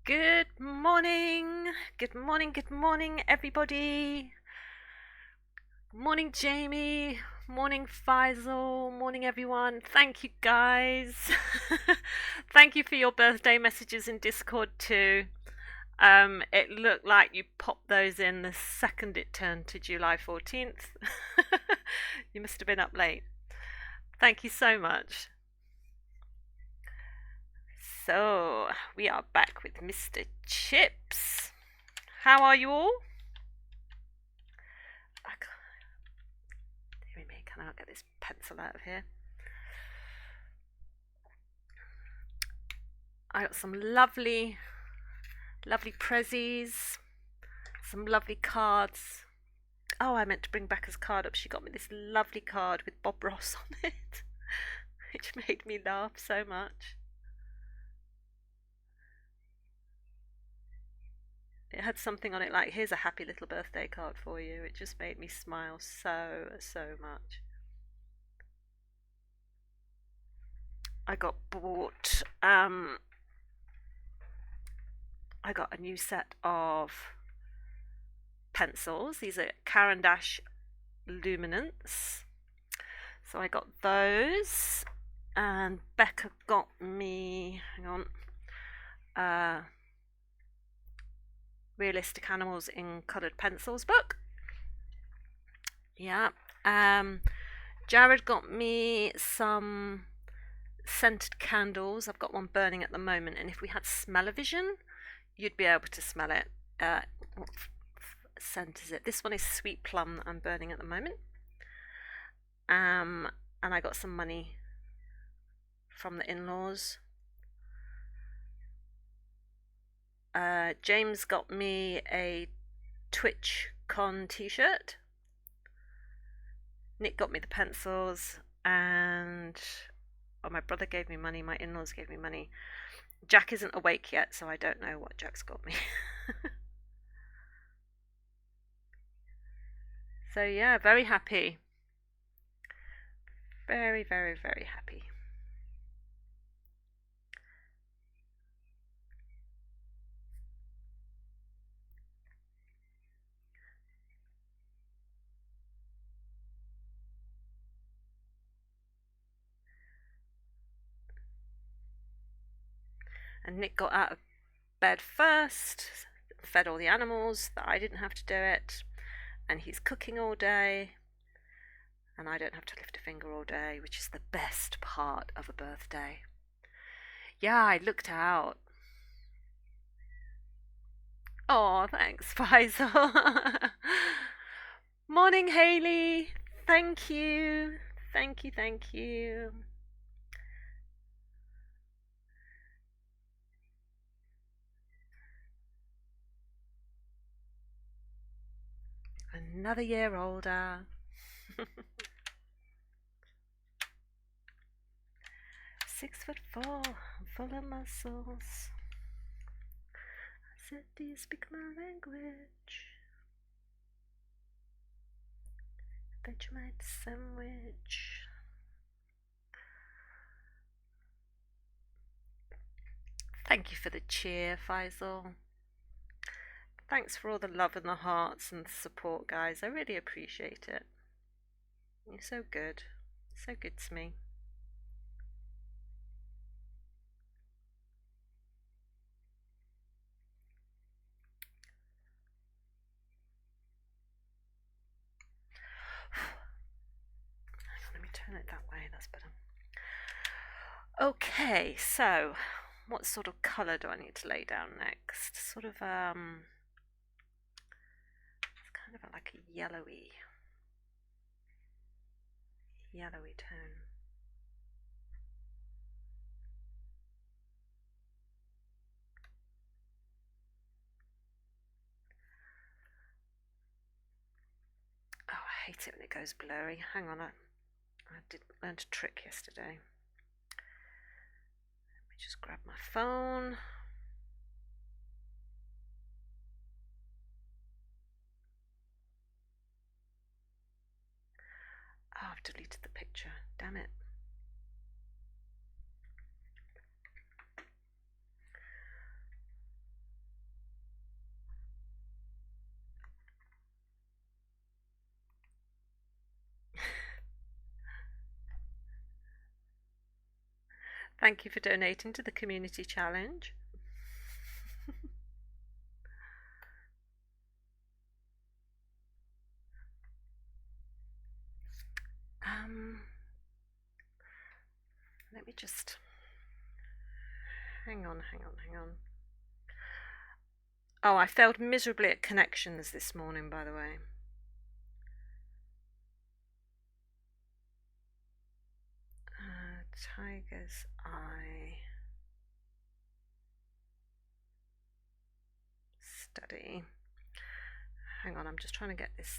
Good morning. Good morning. Good morning, everybody. Morning, Jamie. Morning, Faisal. Morning, everyone. Thank you, guys. Thank you for your birthday messages in Discord, too. It looked like you popped those in the second it turned to July 14th. You must have been up late. Thank you so much. So, we are back with Mr. Chips. How are you all? Dear me, can I get this pencil out of here? I got some lovely prezzies, some lovely cards. Oh, I meant to bring Becca's card up. She got me this lovely card with Bob Ross on it, which made me laugh so much. It had something on it like, here's a happy little birthday card for you. It just made me smile so much. I got a new set of pencils. These are Caran d'Ache Luminance. So I got those, and Becca got me, hang on, Realistic Animals in Coloured Pencils book. Yeah. Jared got me some scented candles. I've got one burning at the moment, and if we had smell-o-vision, you'd be able to smell it. What scent is it? This one is Sweet Plum that I'm burning at the moment. And I got some money from the in-laws. James got me a TwitchCon t-shirt. Nick got me the pencils, and my brother gave me money, my in-laws gave me money. Jack isn't awake yet, so I don't know what Jack's got me. So yeah, very happy. Very happy. And Nick got out of bed first, fed all the animals, that I didn't have to do it, and he's cooking all day, and I don't have to lift a finger all day, which is the best part of a birthday. Yeah, I looked out. Oh, thanks, Faisal. Morning, Hayley. Thank you. Thank you. Another year older. 6'4", full of muscles. I said, do you speak my language? Vegemite sandwich. Thank you for the cheer, Faisal. Thanks for all the love and the hearts and the support, guys. I really appreciate it. You're so good. So good to me. Let me turn it that way, that's better. Okay, so what sort of colour do I need to lay down next? Sort of, it's kind of like a yellowy tone. Oh, I hate it when it goes blurry. Hang on, I did learn a trick yesterday. Let me just grab my phone. Oh, I've deleted the picture. Damn it. Thank you for donating to the community challenge. Let me just hang on. Oh, I failed miserably at connections this morning, by the way. Tiger's Eye study. Hang on, I'm just trying to get this.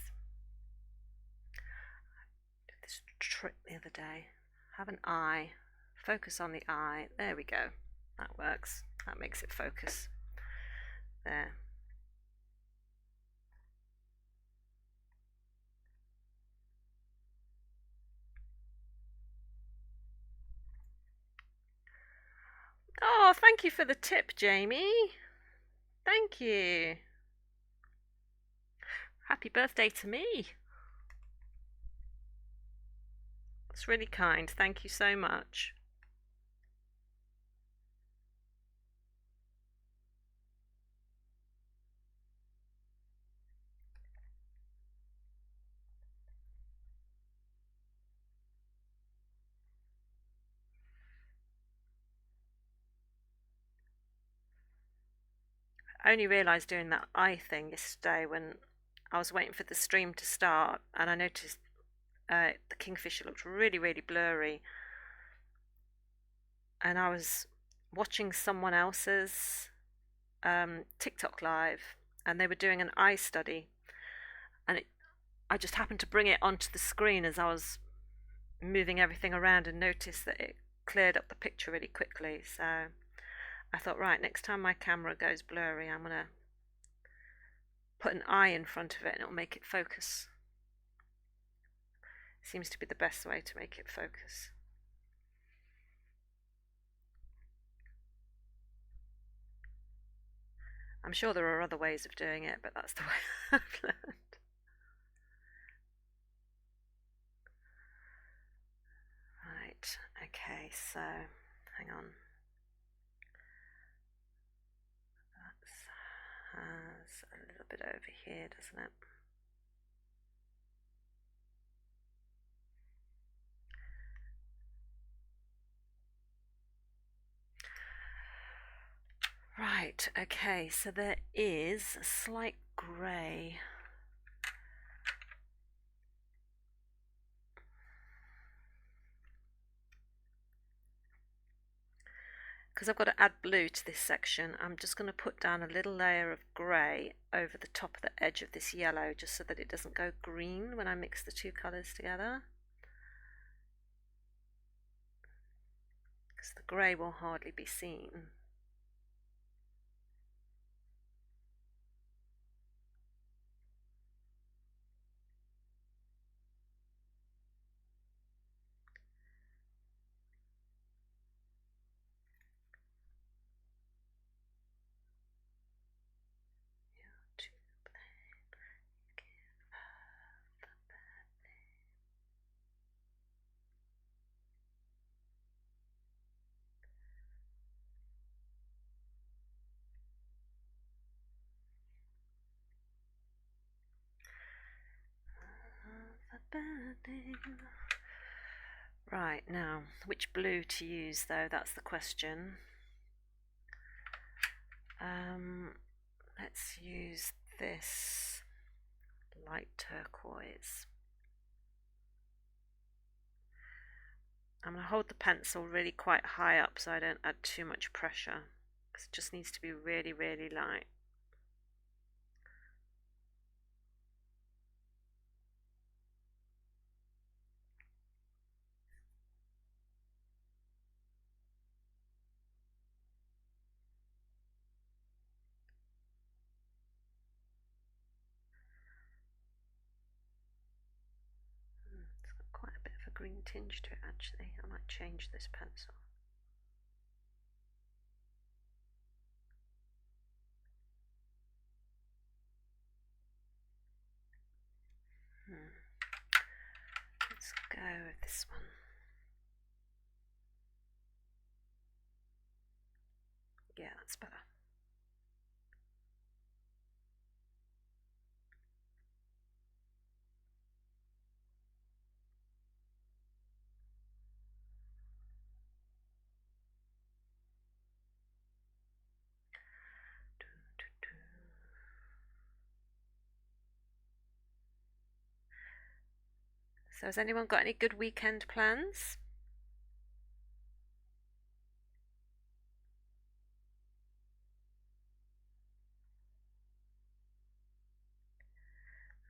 I did this trick the other day. Have an eye. Focus on the eye. There we go. That works. That makes it focus. There. Oh, thank you for the tip, Jamie. Thank you. Happy birthday to me. That's really kind. Thank you so much. I only realised doing that eye thing yesterday when I was waiting for the stream to start, and I noticed the kingfisher looked really, really blurry. And I was watching someone else's TikTok live, and they were doing an eye study, and I just happened to bring it onto the screen as I was moving everything around and noticed that it cleared up the picture really quickly. So I thought, right, next time my camera goes blurry, I'm gonna put an eye in front of it and it'll make it focus. Seems to be the best way to make it focus. I'm sure there are other ways of doing it, but that's the way I've learned. Right, okay, so hang on. That has a little bit over here, doesn't it? Right, okay, so there is a slight grey. Because I've got to add blue to this section, I'm just going to put down a little layer of grey over the top of the edge of this yellow, just so that it doesn't go green when I mix the two colours together. Because the grey will hardly be seen. Right, now, which blue to use though, that's the question. Let's use this light turquoise. I'm going to hold the pencil really quite high up so I don't add too much pressure, because it just needs to be really, really light. It's got quite a bit of a green tinge to it actually. I might change this pencil. Let's go with this one. Yeah, that's better. So has anyone got any good weekend plans?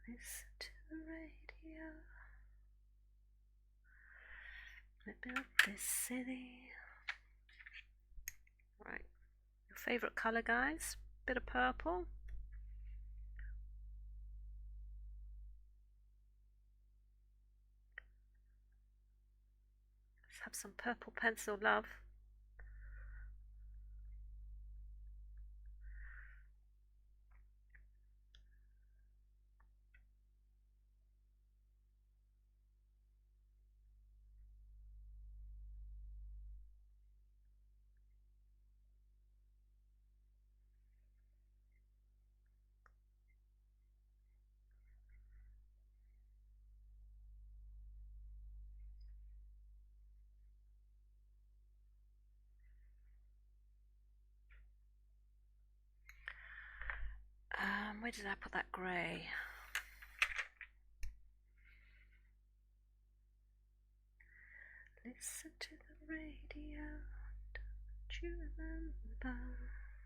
Listen to the radio. I built this city. Right. Your favourite colour, guys? Bit of purple. Let's have some purple pencil, love. Where did I put that grey? Listen to the radio. Don't you remember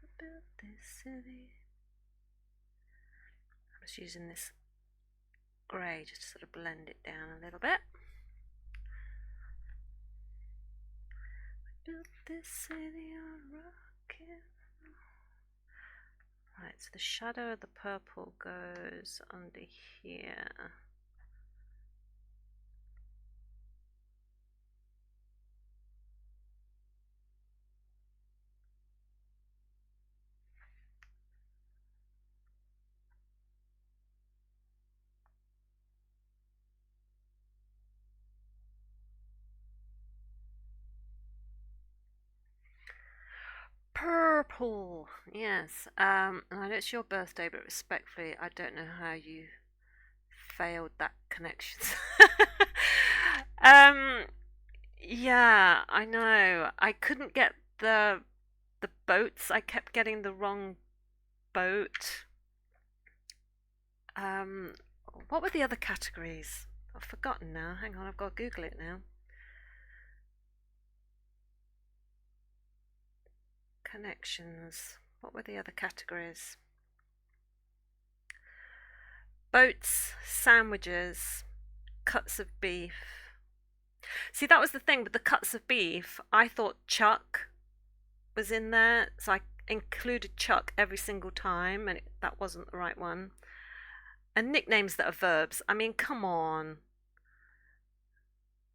I built this city? I'm just using this grey just to sort of blend it down a little bit. We built this city on rocket. Right, so the shadow of the purple goes under here. Purple, yes. I know it's your birthday, but respectfully, I don't know how you failed that connection. um, yeah, I know. I couldn't get the boats. I kept getting the wrong boat. Um, what were the other categories? I've forgotten now. Hang on, I've got to Google it now. Connections. What were the other categories? Boats, sandwiches, cuts of beef. See, that was the thing with the cuts of beef. I thought chuck was in there, so I included chuck every single time, and that wasn't the right one. And nicknames that are verbs. I mean, come on.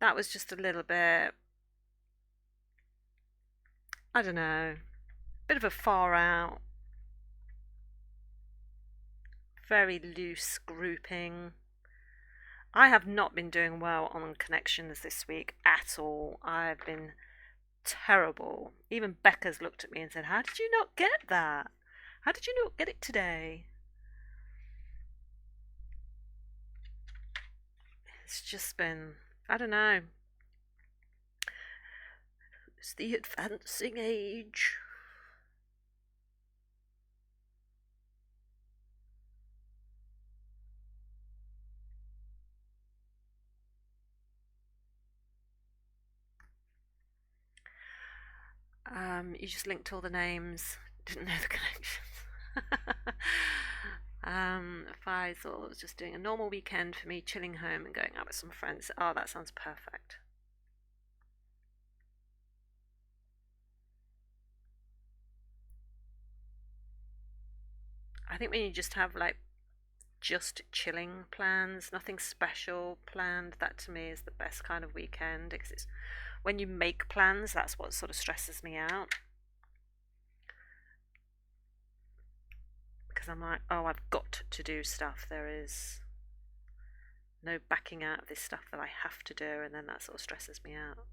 That was just a little bit, I don't know, bit of a far out, very loose grouping. I have not been doing well on connections this week at all. I've been terrible. Even Becca's looked at me and said, "How did you not get that? How did you not get it today?" It's just been, I don't know. It's the advancing age. You just linked all the names. Didn't know the connections. Faisal was just doing a normal weekend for me, chilling home and going out with some friends. Oh, that sounds perfect. I think when you just have like just chilling plans, nothing special planned, that to me is the best kind of weekend because it's when you make plans, that's what sort of stresses me out. Because I'm like, oh, I've got to do stuff. There is no backing out of this stuff that I have to do, and then that sort of stresses me out.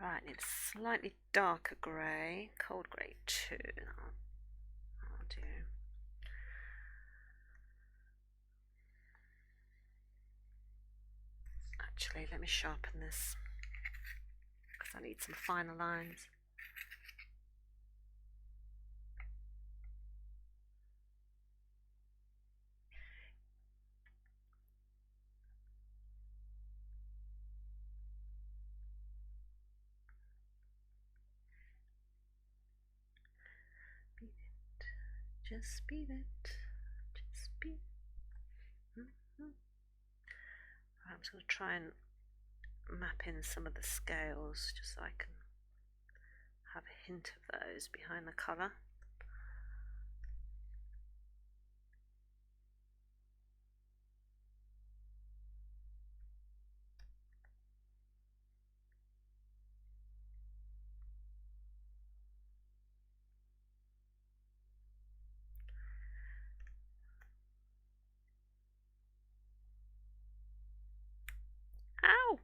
Right, need a slightly darker grey, cold grey too. I'll do. Actually, let me sharpen this because I need some finer lines. Beat it, just beat it, just beat it. I'm just going to try and map in some of the scales just so I can have a hint of those behind the colour. Ow!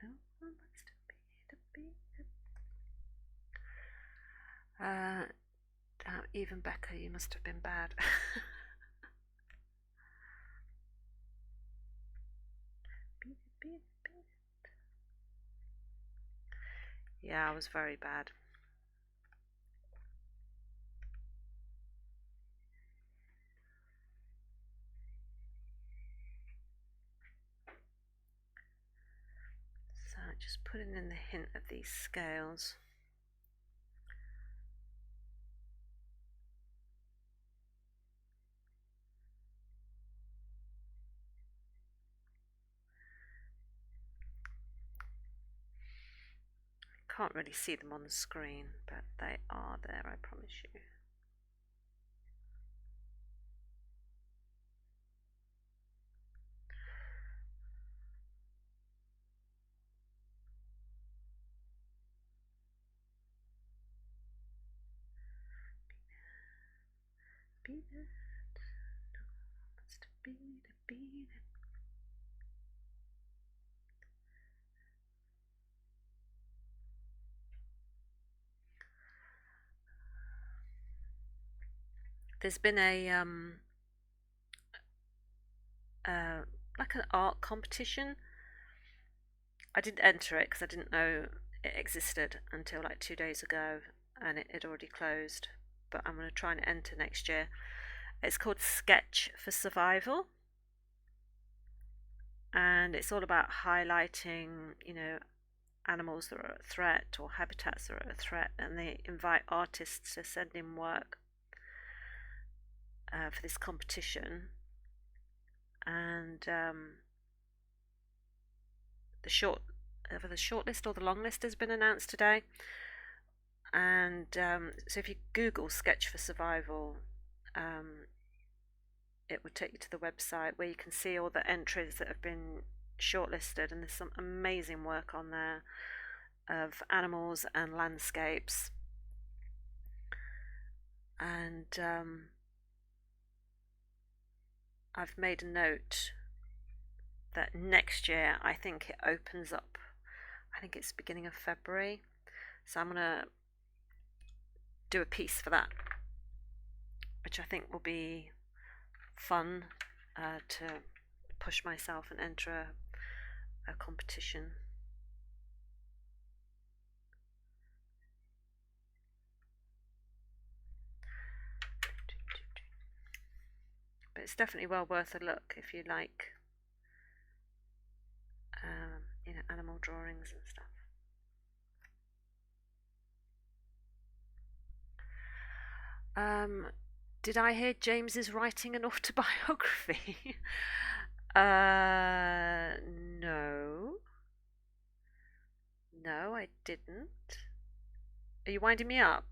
No one wants to be even Becca, you must have been bad. Beat it, beat it, beat it. Yeah, I was very bad. So just putting in the hint of these scales. Can't really see them on the screen, but they are there, I promise you. Beat it, beat it, beat it. There's been a like an art competition. I didn't enter it because I didn't know it existed until like 2 days ago, and it had already closed. But I'm going to try and enter next year. It's called Sketch for Survival, and it's all about highlighting, animals that are a threat or habitats that are a threat, and they invite artists to send in work for this competition. And the shortlist or the long list has been announced today. And so if you Google Sketch for Survival, it would take you to the website where you can see all the entries that have been shortlisted, and there's some amazing work on there of animals and landscapes. And I've made a note that next year I think it opens up. I think it's beginning of February, so I'm gonna do a piece for that, which I think will be fun to push myself and enter a competition. But it's definitely well worth a look if you like, animal drawings and stuff. Did I hear James is writing an autobiography? No. No, I didn't. Are you winding me up?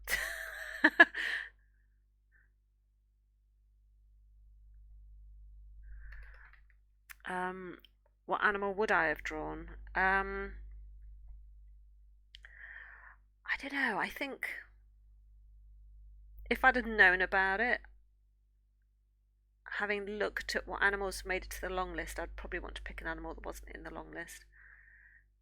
What animal would I have drawn? I don't know. I think if I'd have known about it, having looked at what animals made it to the long list, I'd probably want to pick an animal that wasn't in the long list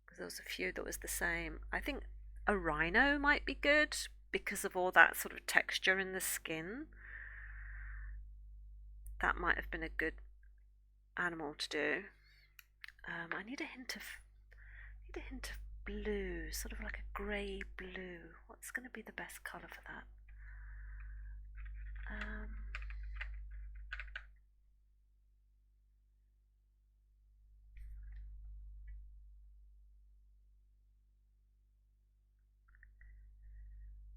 because there was a few that was the same. I think a rhino might be good because of all that sort of texture in the skin. That might have been a good animal to do. I need a hint of blue, sort of like a grey blue. What's going to be the best colour for that?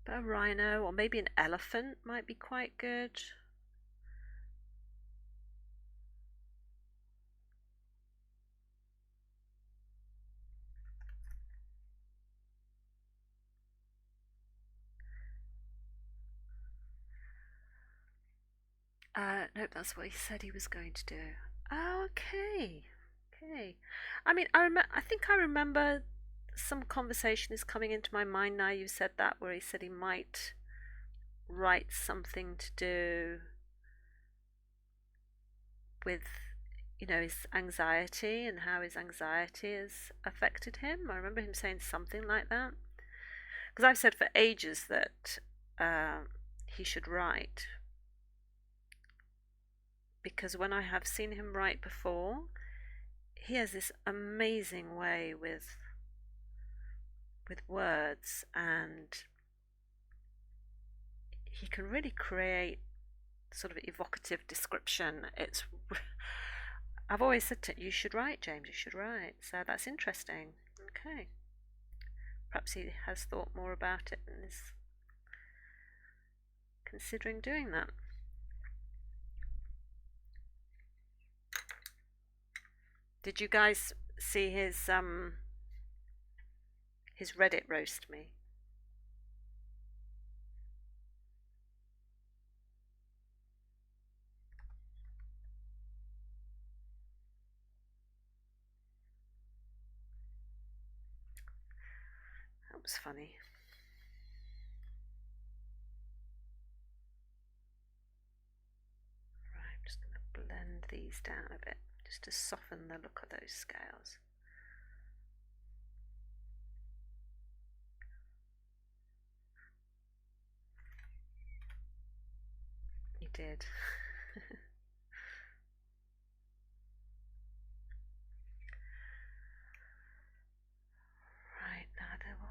But a rhino or maybe an elephant might be quite good. Nope, that's what he said he was going to do. Oh, okay. Okay. I mean, I think I remember some conversation is coming into my mind now you said that, where he said he might write something to do with, his anxiety and how his anxiety has affected him. I remember him saying something like that. Because I've said for ages that he should write, because when I have seen him write before, he has this amazing way with words, and he can really create sort of evocative description. I've always said to you should write, James, you should write. So that's interesting. Okay. Perhaps he has thought more about it and is considering doing that. Did you guys see his Reddit roast me? That was funny. Right, I'm just going to blend these down a bit just to soften the look of those scales. You did. Right, now there were.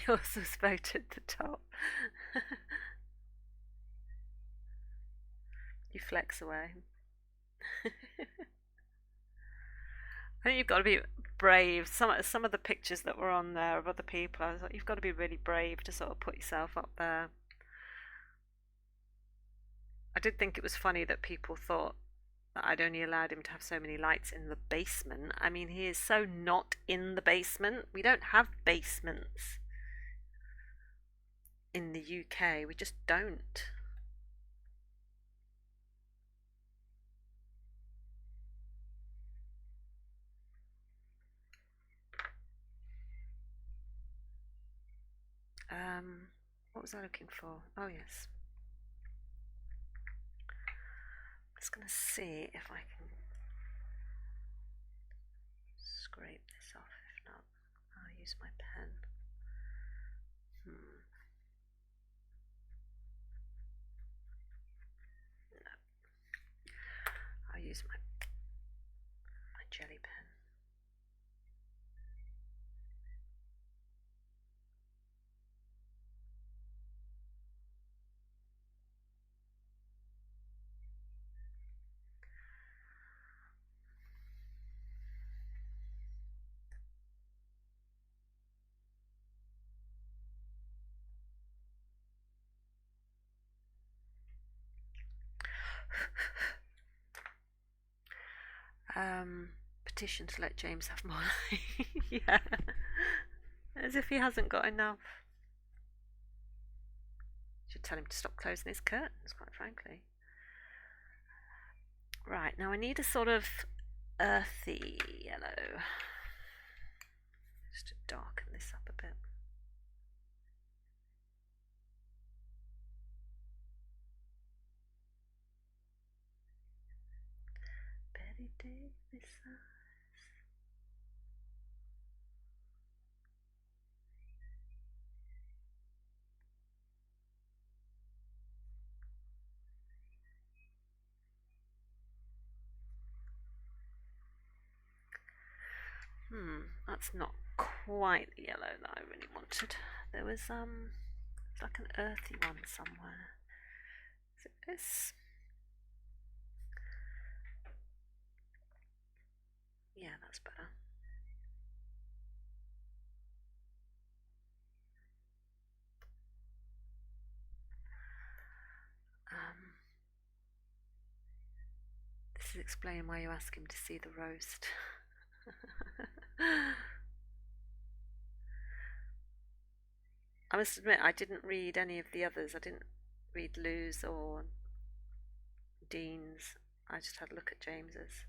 You also spoke at the top. You flex away. I think you've got to be brave. Some of the pictures that were on there of other people, I was like, you've got to be really brave to sort of put yourself up there. I did think it was funny that people thought that I'd only allowed him to have so many lights in the basement. I mean, he is so not in the basement. We don't have basements in the UK. We just don't. What was I looking for? Oh, yes. I'm just going to see if I can scrape this off. If not, I'll use my pen. No, I'll use my jelly pen. petition to let James have more light. Yeah. As if he hasn't got enough. Should tell him to stop closing his curtains, quite frankly. Right, now I need a sort of earthy yellow. Just to darken this up a bit. Betty Davis eyes. That's not quite the yellow that I really wanted. There was it's like an earthy one somewhere. Is it this? Yeah, that's better. This is explaining why you ask him to see the roast. I must admit, I didn't read any of the others. I didn't read Lou's or Dean's. I just had a look at James's.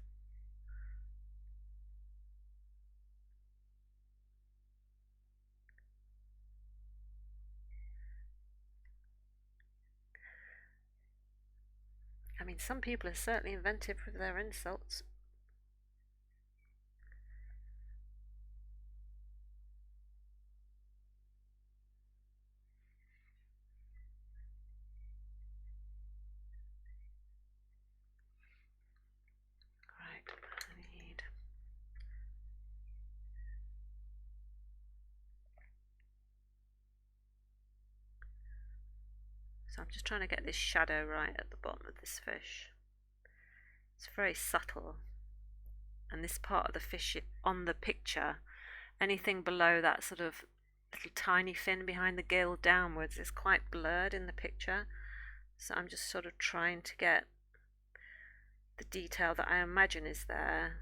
I mean, some people are certainly inventive with their insults. Right, I need. So I'm just trying to get this shadow right at the bottom of this fish. It's very subtle. And this part of the fish on the picture, anything below that sort of little tiny fin behind the gill downwards is quite blurred in the picture. So I'm just sort of trying to get the detail that I imagine is there,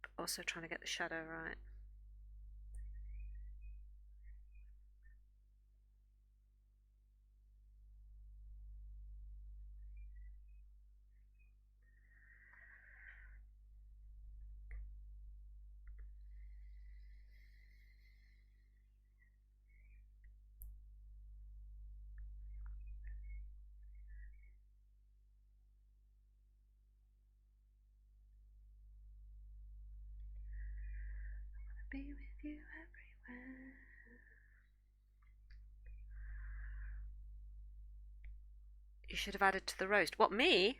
but also trying to get the shadow right. Be with you everywhere. You should have added to the roast. What, me?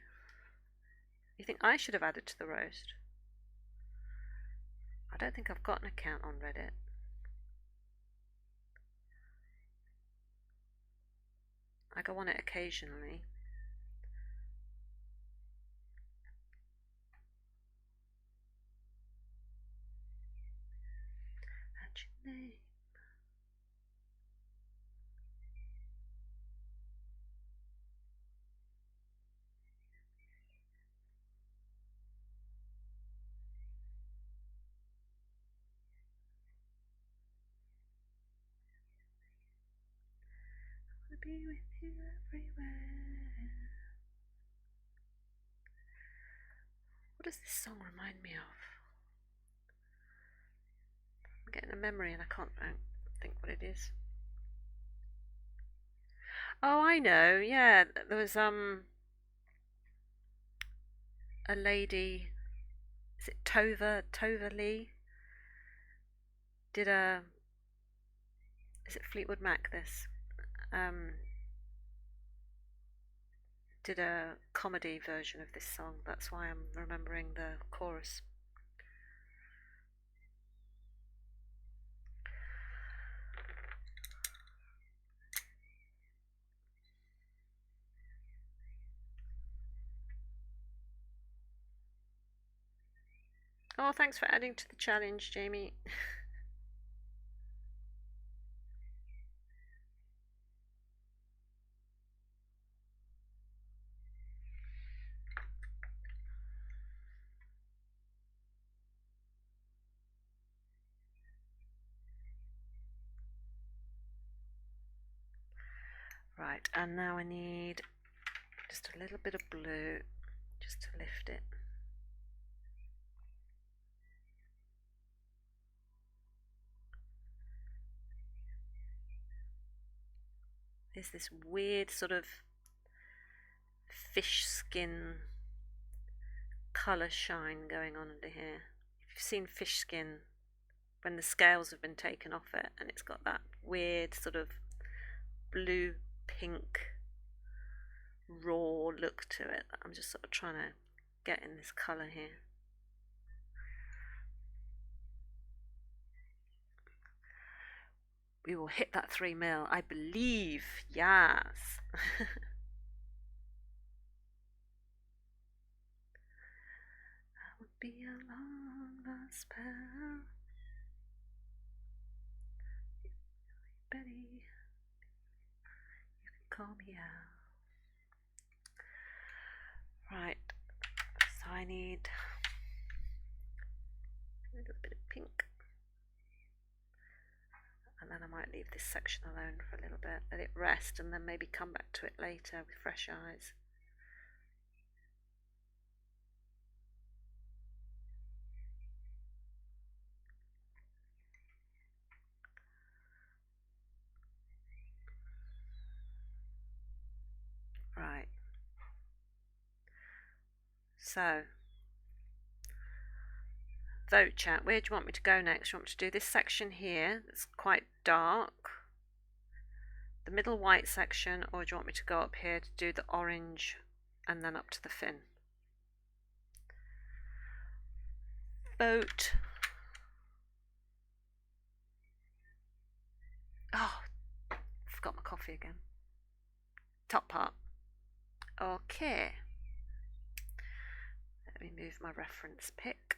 You think I should have added to the roast? I don't think I've got an account on Reddit. I go on it occasionally. Add your name. I wanna be with you everywhere. What does this song remind me of? I'm getting a memory and I can't think what it is. Oh, I know. Yeah, there was a lady. Is it Tova Lee? Did a. Is it Fleetwood Mac? This um did a comedy version of this song. That's why I'm remembering the chorus. Oh, thanks for adding to the challenge, Jamie. Right, and now I need just a little bit of blue just to lift it. There's this weird sort of fish skin colour shine going on under here. If you've seen fish skin, when the scales have been taken off it, and it's got that weird sort of blue pink raw look to it, I'm just sort of trying to get in this colour here. We will hit that 3 mil, I believe. Yes. I would be a long lost pal. Betty, you can call me out. Right, so I need a little bit of pink. And then I might leave this section alone for a little bit, let it rest, and then maybe come back to it later with fresh eyes. Right. So, vote chat. Where do you want me to go next? Do you want me to do this section here that's quite dark, the middle white section, or do you want me to go up here to do the orange and then up to the fin? Vote. Oh, forgot my coffee again. Top part. Okay. Let me move my reference pick.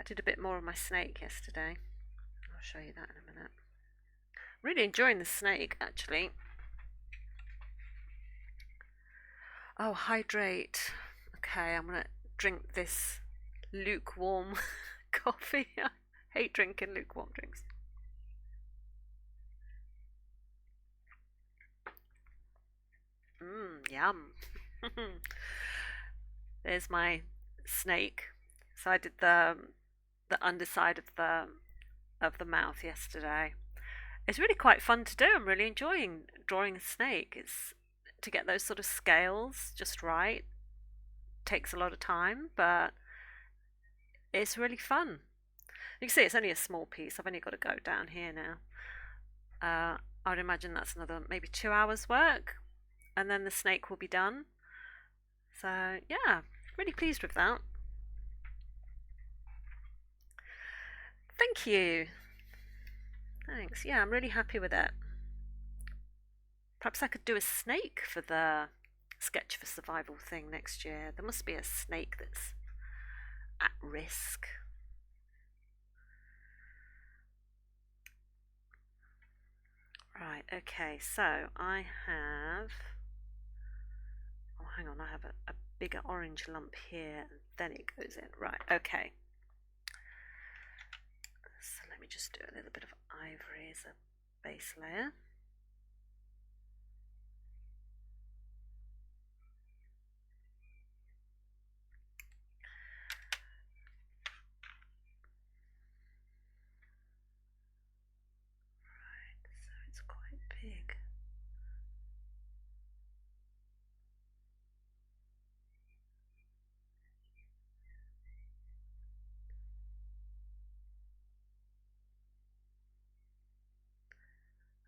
I did a bit more of my snake yesterday. I'll show you that in a minute. Really enjoying the snake, actually. Oh, hydrate. Okay, I'm gonna drink this lukewarm coffee. I hate drinking lukewarm drinks. Yum. There's my snake. So I did the underside of the mouth yesterday. It's really quite fun to do. I'm really enjoying drawing a snake. It's to get those sort of scales just right. Takes a lot of time, but it's really fun. You can see it's only a small piece. I've only got to go down here now. I would imagine that's another maybe 2 hours work, and then the snake will be done. So yeah, really pleased with that. Thank you. Thanks. Yeah, I'm really happy with it. Perhaps I could do a snake for the Sketch for Survival thing next year. There must be a snake that's at risk. Right, okay, so I have. Oh, hang on, I have a bigger orange lump here, and then it goes in. Right, okay. So let me just do a little bit of ivory as a base layer. Right, so it's quite big.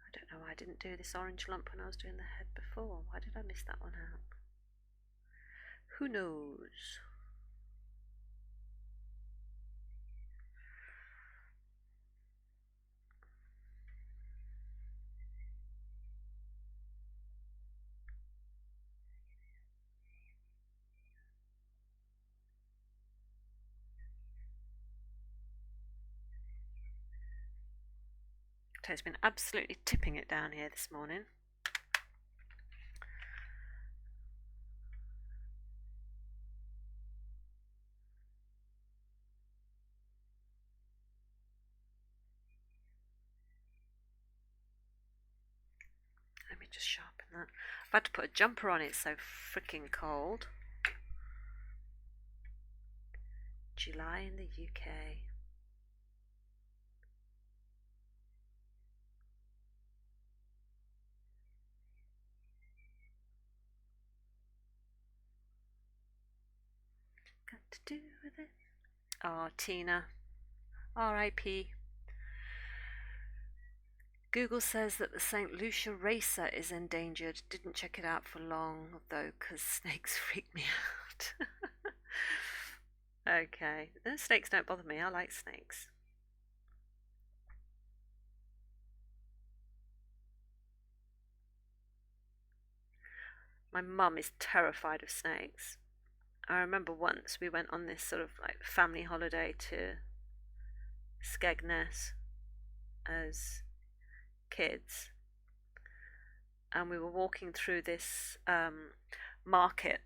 I don't know why I didn't do this orange lump when I was doing the head before. Why did I miss that one out? Who knows? Okay, it's been absolutely tipping it down here this morning. Let me just sharpen that. I've had to put a jumper on, it's so freaking cold. July in the UK. Got to do with it. Oh, Tina. R.I.P. Google says that the St. Lucia racer is endangered. Didn't check it out for long, though, because snakes freak me out. Okay. Snakes don't bother me. I like snakes. My mum is terrified of snakes. I remember once we went on this sort of like family holiday to Skegness as kids, and we were walking through this market,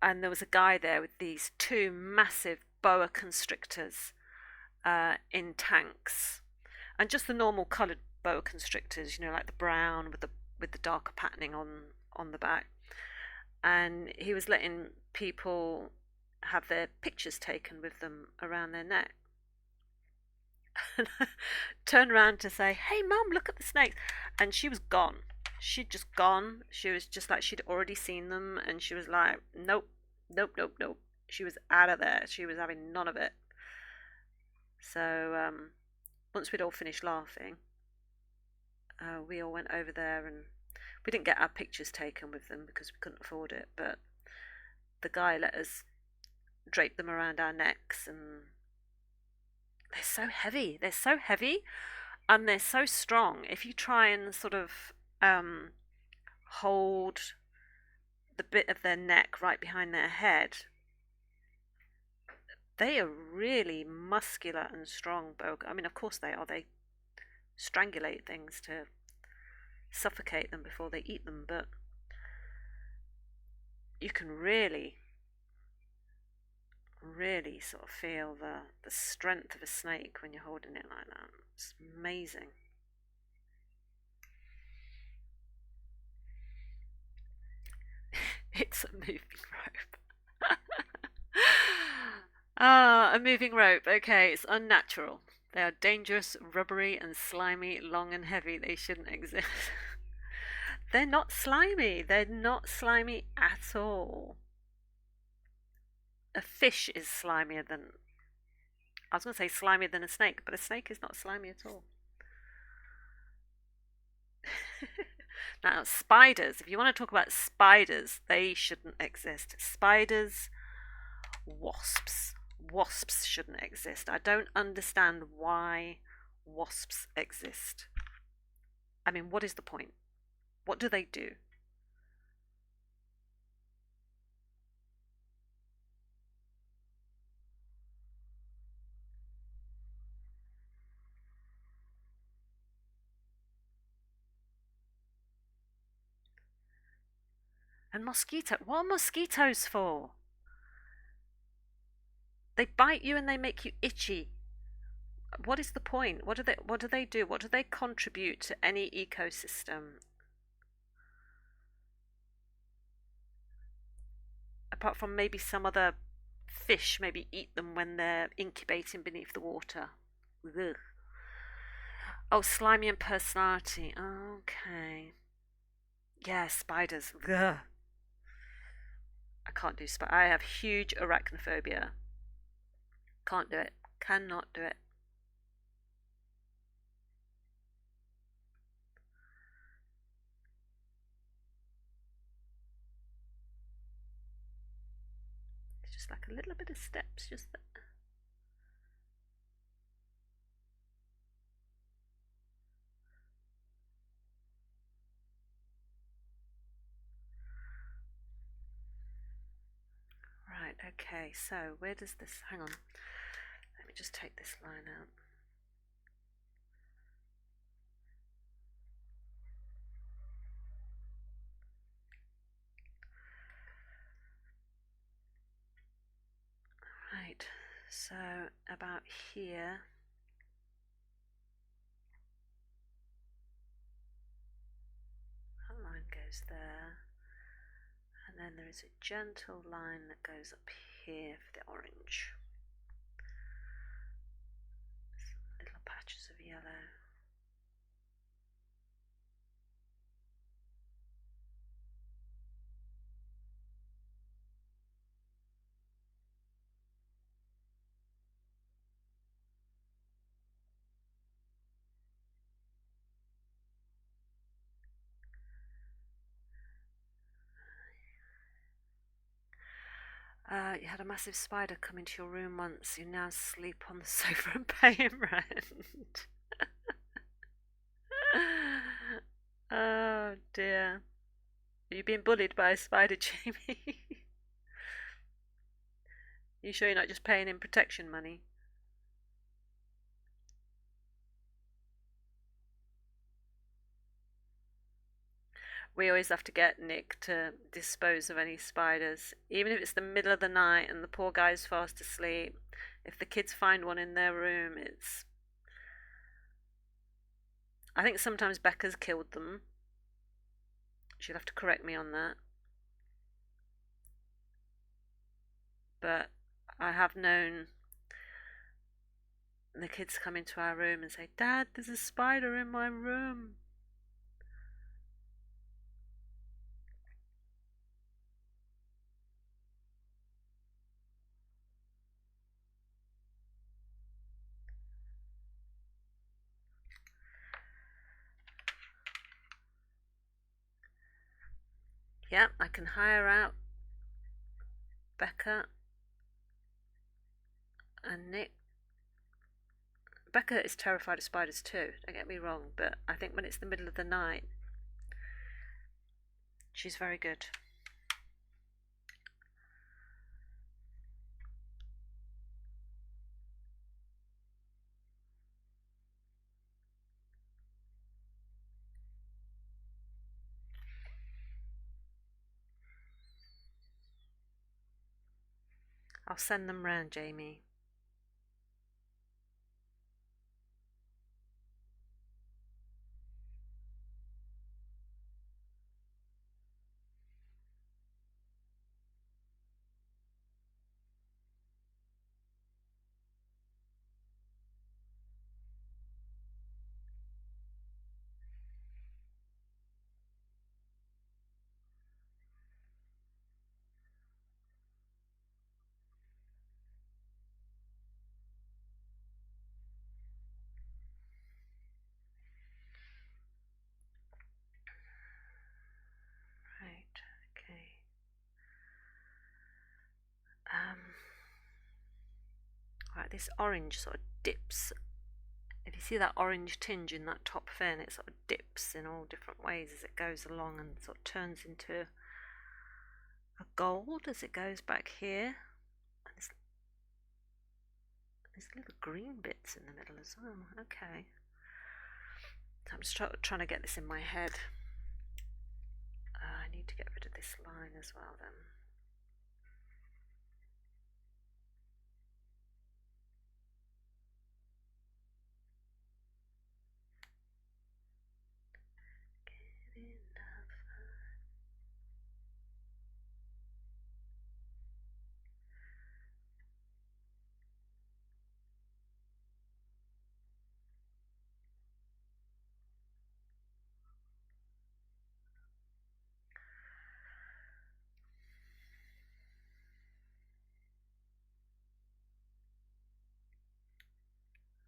and there was a guy there with these two massive boa constrictors in tanks, and just the normal coloured boa constrictors, you know, like the brown with the darker patterning on the back. And he was letting people have their pictures taken with them around their neck. And I turned around to say, "Hey, Mum, look at the snakes," and she was gone. She'd just gone. She was just like she'd already seen them, and she was like, "Nope, nope, nope, nope." She was out of there. She was having none of it. So once we'd all finished laughing, we all went over there, and we didn't get our pictures taken with them because we couldn't afford it. But the guy let us drape them around our necks, and they're so heavy. They're so heavy, and they're so strong. If you try and sort of um, hold the bit of their neck right behind their head, they are really muscular and strong. I mean, of course they are. They strangulate things to suffocate them before they eat them, but you can really sort of feel the strength of a snake when you're holding it like that. It's amazing. It's a moving rope. Ah, a moving rope. Okay, it's unnatural. They are dangerous, rubbery, and slimy, long and heavy. They shouldn't exist. They're not slimy. They're not slimy at all. A fish is slimier than. I was going to say slimier than a snake, but a snake is not slimy at all. Now, spiders. If you want to talk about spiders, they shouldn't exist. Spiders, wasps. Wasps shouldn't exist. I don't understand why wasps exist. I mean, what is the point? What do they do? And mosquito. What are mosquitoes for? They bite you and they make you itchy. What is the point? What do they do? What do they contribute to any ecosystem? Apart from maybe some other fish maybe eat them when they're incubating beneath the water. Ugh. Oh, slimy and personality. Okay. Yeah, spiders. Ugh. I can't do spiders. I have huge arachnophobia. Can't do it. Cannot do it. It's just like a little bit of steps, just there. Right, okay, so where does this. Hang on. Let me just take this line out. So about here, that line goes there, and then there is a gentle line that goes up here for the orange. Some little patches of yellow. You had a massive spider come into your room once. You now sleep on the sofa and pay him rent. Oh dear. Are you being bullied by a spider, Jamie? You sure you're not just paying him protection money? We always have to get Nick to dispose of any spiders, even if it's the middle of the night and the poor guy's fast asleep. If the kids find one in their room, it's. I think sometimes Becca's killed them. She'll have to correct me on that. But I have known the kids come into our room and say, "Dad, there's a spider in my room." Yeah, I can hire out Becca and Nick. Becca is terrified of spiders too, don't get me wrong, but I think when it's the middle of the night, she's very good. I'll send them round, Jamie. Right, okay. Right, this orange sort of dips. If you see that orange tinge in that top fin, it sort of dips in all different ways as it goes along and sort of turns into a gold as it goes back here. And there's little green bits in the middle as well. Okay. So I'm just trying to get this in my head. I need to get rid of this line as well then.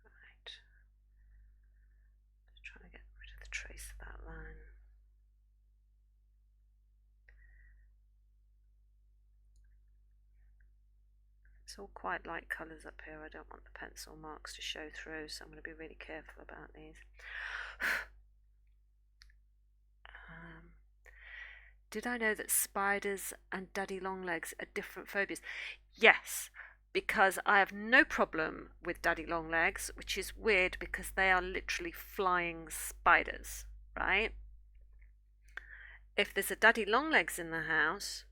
Right. Just trying to get rid of the trace of that line. It's all quite light colours up here. I don't want the pencil marks to show through, so I'm going to be really careful about these. Did I know that spiders and daddy longlegs are different phobias? Yes, because I have no problem with daddy longlegs, which is weird because they are literally flying spiders, right? If there's a daddy longlegs in the house,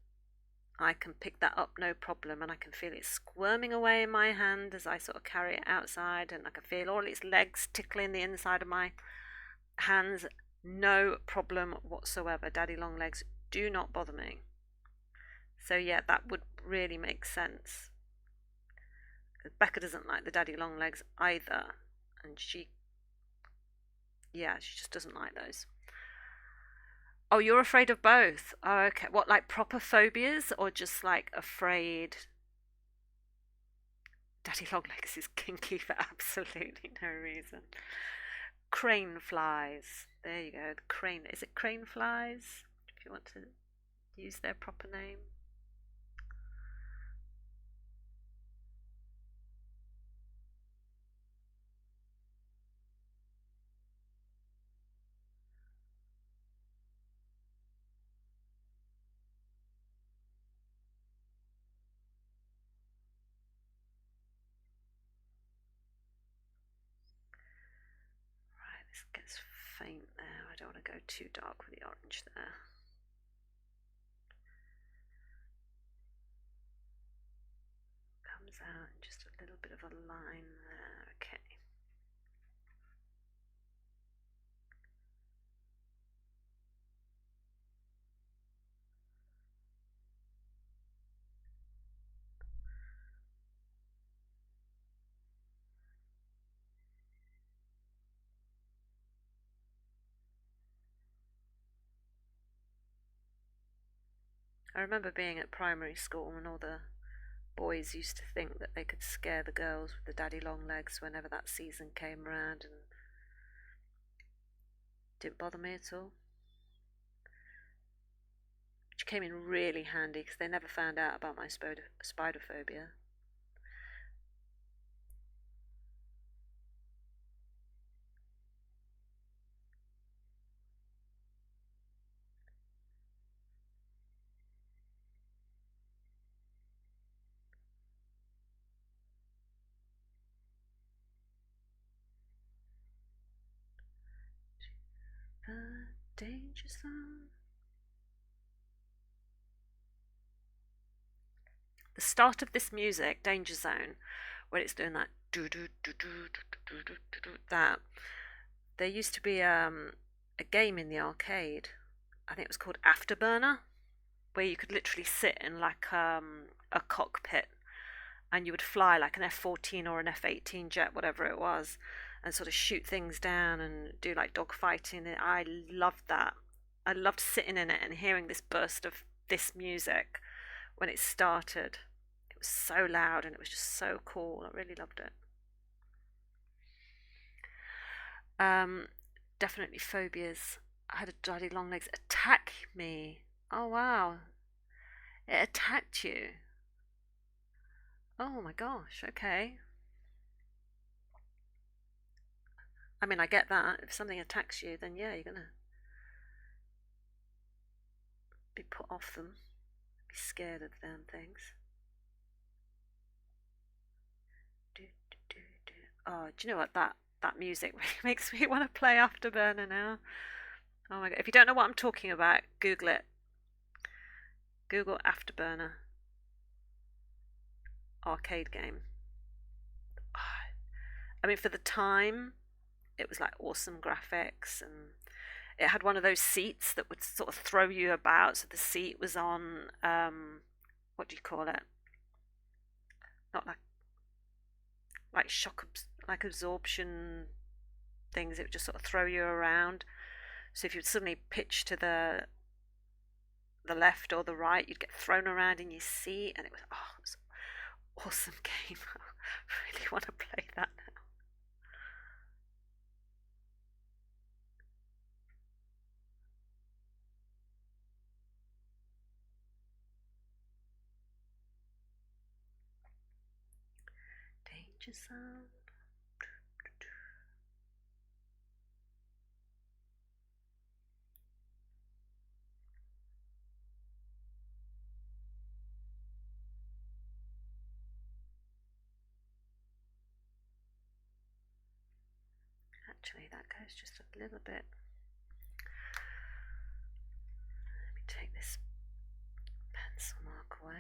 I can pick that up no problem, and I can feel it squirming away in my hand as I sort of carry it outside, and I can feel all its legs tickling the inside of my hands. No problem whatsoever. Daddy long legs do not bother me. So yeah, that would really make sense. Becca doesn't like the daddy long legs either, and she just doesn't like those. Oh, you're afraid of both. Oh, okay. What, like proper phobias or just like afraid? Daddy Longlegs is kinky for absolutely no reason. Crane flies. There you go. The crane. Is it crane flies? If you want to use their proper name. Right, this gets faint there. I don't want to go too dark with the orange there. Comes out in just a little bit of a line there. Okay. I remember being at primary school when all the boys used to think that they could scare the girls with the daddy long legs whenever that season came round, and didn't bother me at all. Which came in really handy because they never found out about my spider phobia. The danger zone. The start of this music, Danger Zone, when it's doing that do do do do do do do do that. There used to be a game in the arcade. I think it was called Afterburner, where you could literally sit in like a cockpit, and you would fly like an F-14 or an F-18 jet, whatever it was, and sort of shoot things down and do like dogfighting. I loved that. I loved sitting in it and hearing this burst of this music when it started. It was so loud and it was just so cool. I really loved it. Um, Definitely phobias. I had a daddy long legs attack me. Oh wow, it attacked you. Oh my gosh. Okay. I mean, I get that. If something attacks you, then yeah, you're gonna be put off them, be scared of them things. Do, do, do, do. Oh, do you know what that music really makes me want to play Afterburner now? Oh my god! If you don't know what I'm talking about, Google it. Google Afterburner arcade game. Oh, I mean, for the time, it was like awesome graphics, and it had one of those seats that would sort of throw you about. So the seat was on what do you call it? Not like shock like absorption things. It would just sort of throw you around. So if you'd suddenly pitch to the left or the right, you'd get thrown around in your seat, and it was an awesome game. I really want to play that now. Danger zone. Actually, that goes just a little bit. Let me take this pencil mark away.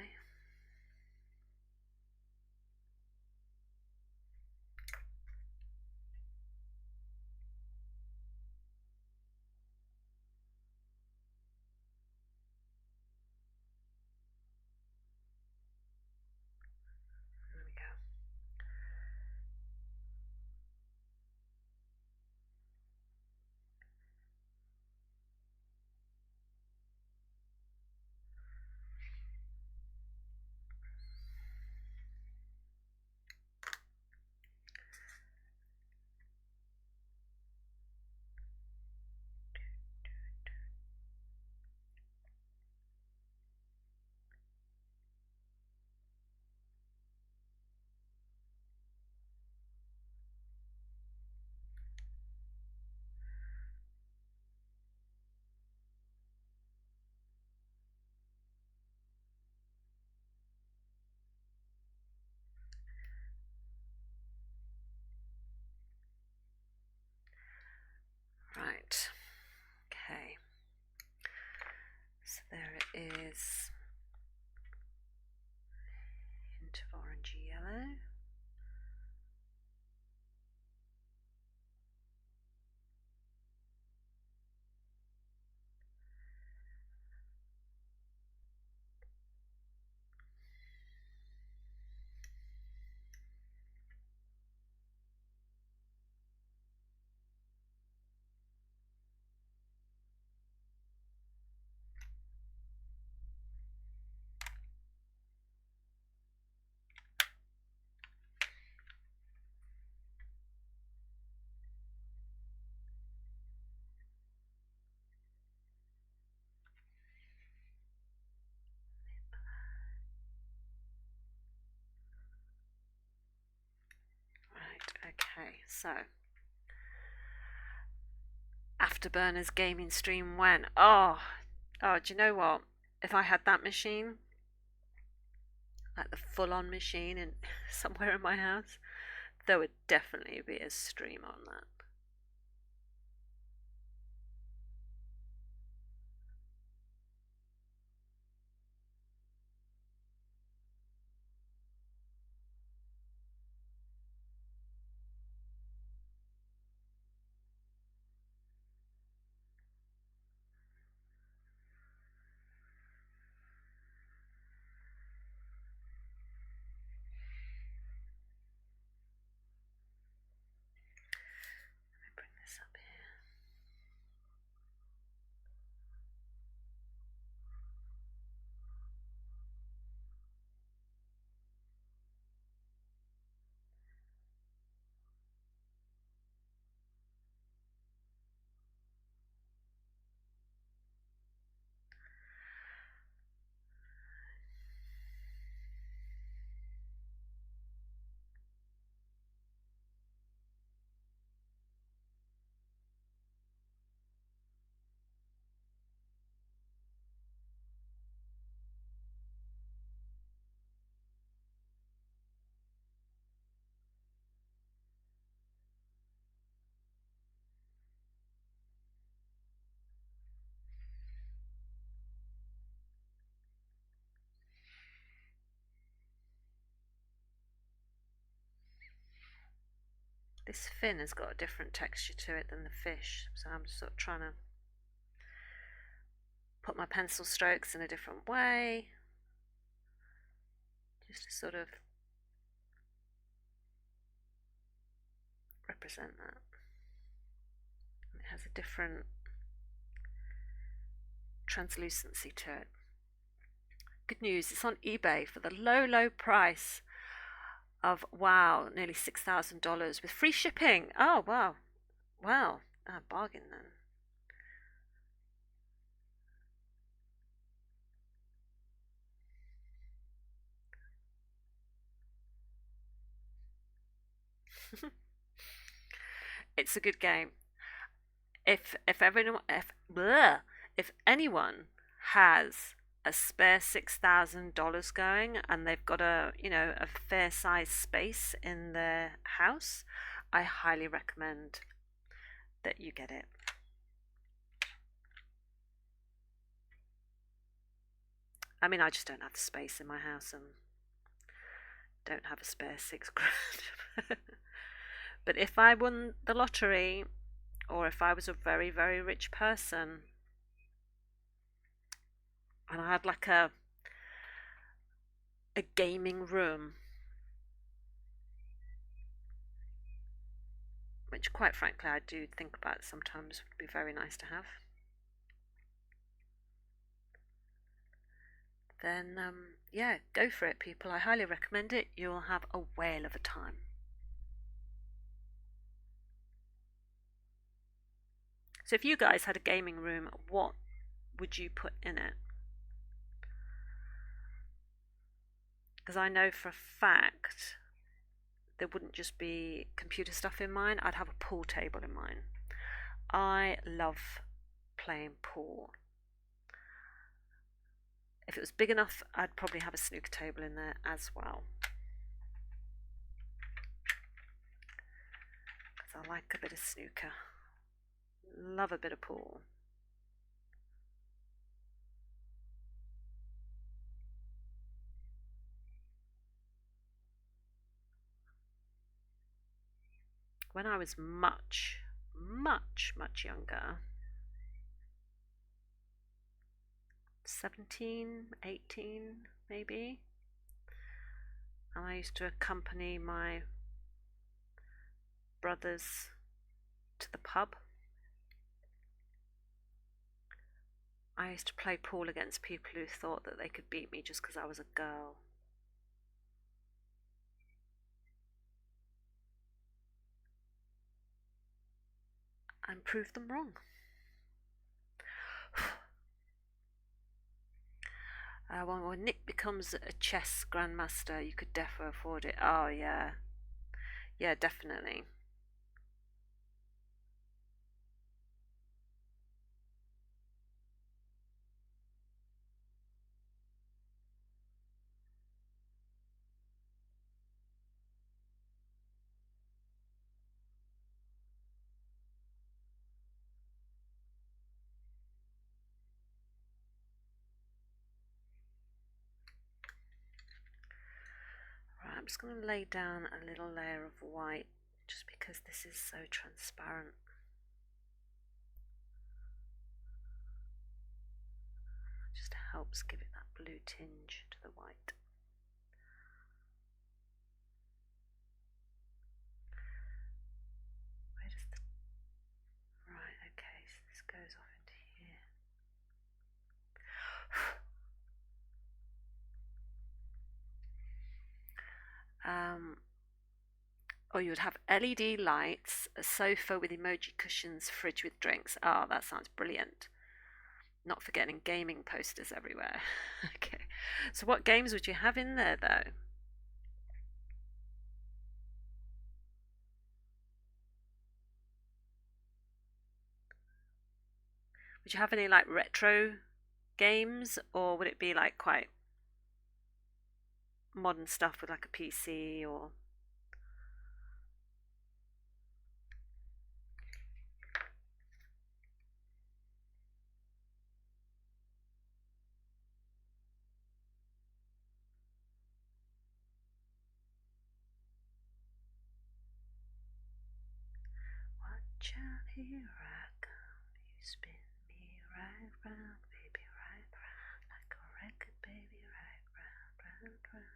Okay, so Afterburners gaming stream went. Oh, do you know what? If I had that machine, like the full-on machine, in somewhere in my house, there would definitely be a stream on that. Let me bring this up here. This fin has got a different texture to it than the fish, so I'm just sort of trying to put my pencil strokes in a different way, just to sort of represent that. And it has a different translucency to it. Good news, it's on eBay for the low, low price of, wow, nearly $6,000 with free shipping. Oh, wow. Wow. Bargain then. It's a good game. If everyone if anyone has a spare $6,000 going and they've got a fair size space in their house, I highly recommend that you get it. I mean, I just don't have the space in my house and don't have a spare £6,000. But if I won the lottery, or if I was a very, very rich person and I had like a gaming room, which quite frankly I do think about sometimes would be very nice to have, then yeah, go for it, people. I highly recommend it. You'll have a whale of a time. So if you guys had a gaming room, what would you put in it? Because I know for a fact there wouldn't just be computer stuff in mine, I'd have a pool table in mine. I love playing pool. If it was big enough, I'd probably have a snooker table in there as well. Because I like a bit of snooker. Love a bit of pool. When I was much, much, much younger, 17, 18 maybe, and I used to accompany my brothers to the pub. I used to play pool against people who thought that they could beat me just because I was a girl. And prove them wrong. When Nick becomes a chess grandmaster, you could defo afford it. Oh, yeah. Yeah, definitely. I'm just going to lay down a little layer of white just because this is so transparent. It just helps give it that blue tinge to the white. Where does the... Right, okay, so this goes off into here. Or you would have LED lights, a sofa with emoji cushions, fridge with drinks. Oh, that sounds brilliant. Not forgetting gaming posters everywhere. Okay, so what games would you have in there though? Would you have any like retro games, or would it be like quite modern stuff with like a PC or... Watch out, here I come. You spin me right round, baby, right round, like a record, baby, right round, round, round.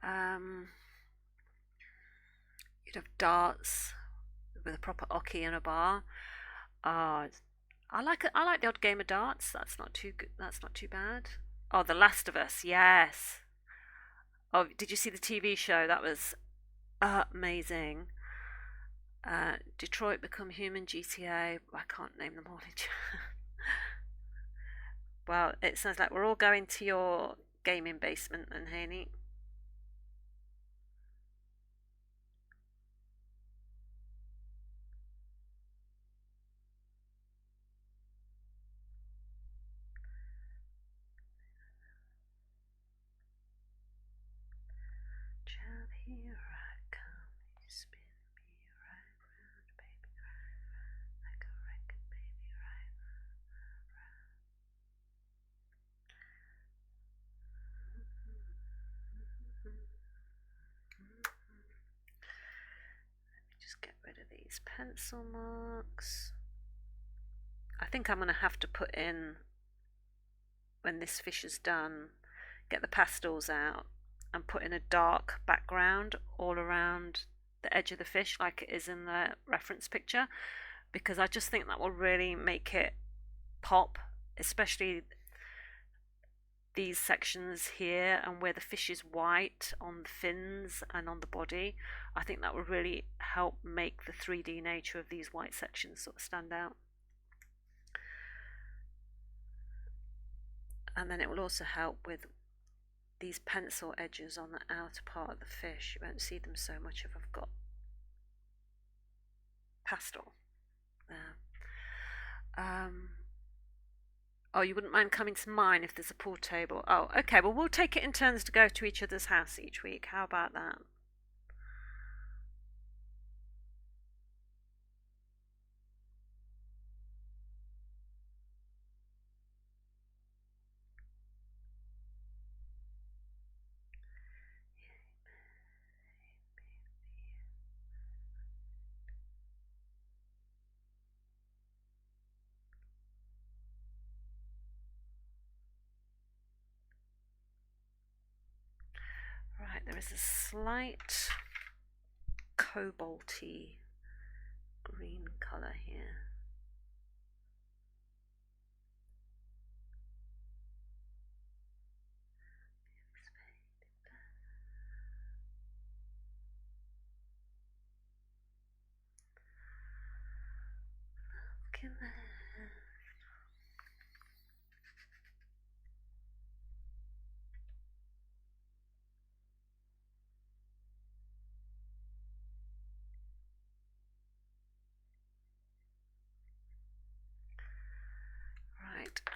Um, you'd have darts with a proper oche and a bar. Ah, I like it. I like the odd game of darts. That's not too good. That's not too bad. Oh, The Last of Us. Yes. Oh, did you see the TV show? That was amazing. Detroit Become Human, GTA. I can't name them all. Well, it sounds like we're all going to your gaming basement then, Haney. Child, here I come. You spin me right round, baby, like a record, baby, right round. Just get rid of these pencil marks. I think I'm going to have to put in, when this fish is done, get the pastels out and put in a dark background all around the edge of the fish like it is in the reference picture, because I just think that will really make it pop, especially these sections here and where the fish is white on the fins and on the body. I think that will really help make the 3D nature of these white sections sort of stand out. And then it will also help with these pencil edges on the outer part of the fish. You won't see them so much if I've got pastel there. Oh, you wouldn't mind coming to mine if there's a pool table? Oh, okay. Well, we'll take it in turns to go to each other's house each week. How about that? Right, there is a slight cobalty green colour here. Look at that.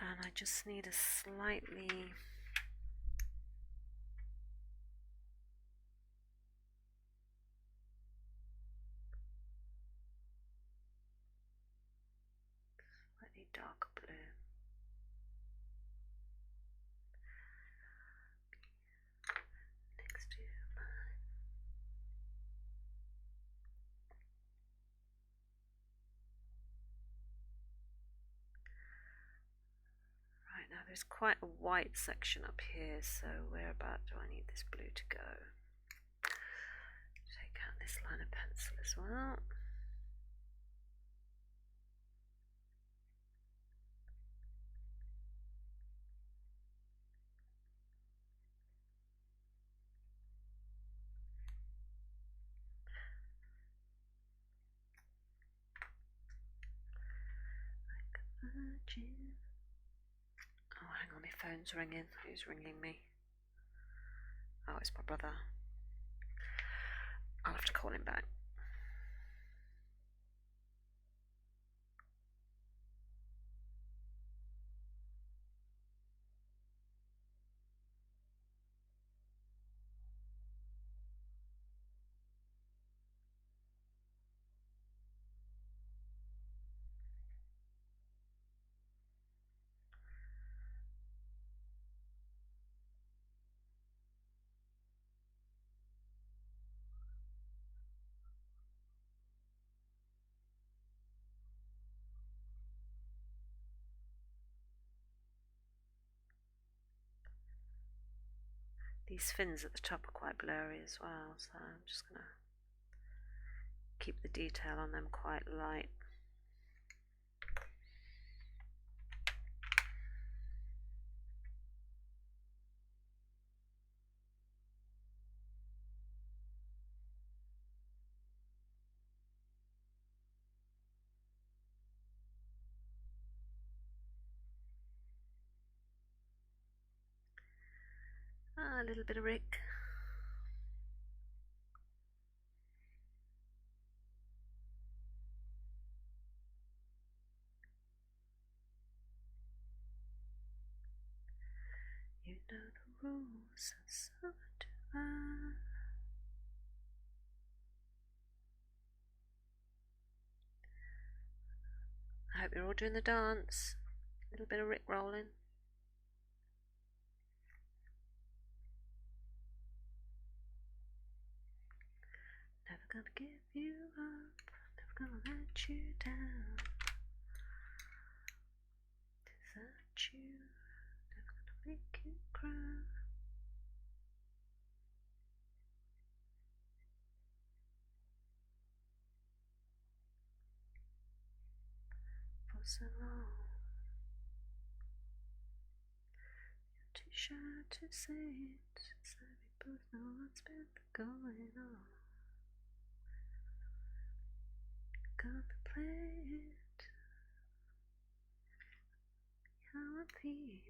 And I just need a slightly darker blue. Next to mine. Right, now there's quite a white section up here, so where about do I need this blue to go? Take out this line of pencil as well. Oh, hang on, my phone's ringing. Who's ringing me? Oh, it's my brother. I'll have to call him back. These fins at the top are quite blurry as well, so I'm just going to keep the detail on them quite light. A little bit of Rick. You know the rules, and so do I. I hope you're all doing the dance. A little bit of Rick rolling. Never gonna give you up, never gonna let you down. Desert you, never gonna make you cry. For so long, you're too shy to say it, so we both know what's been going on. Gonna play it, how I'm feeling.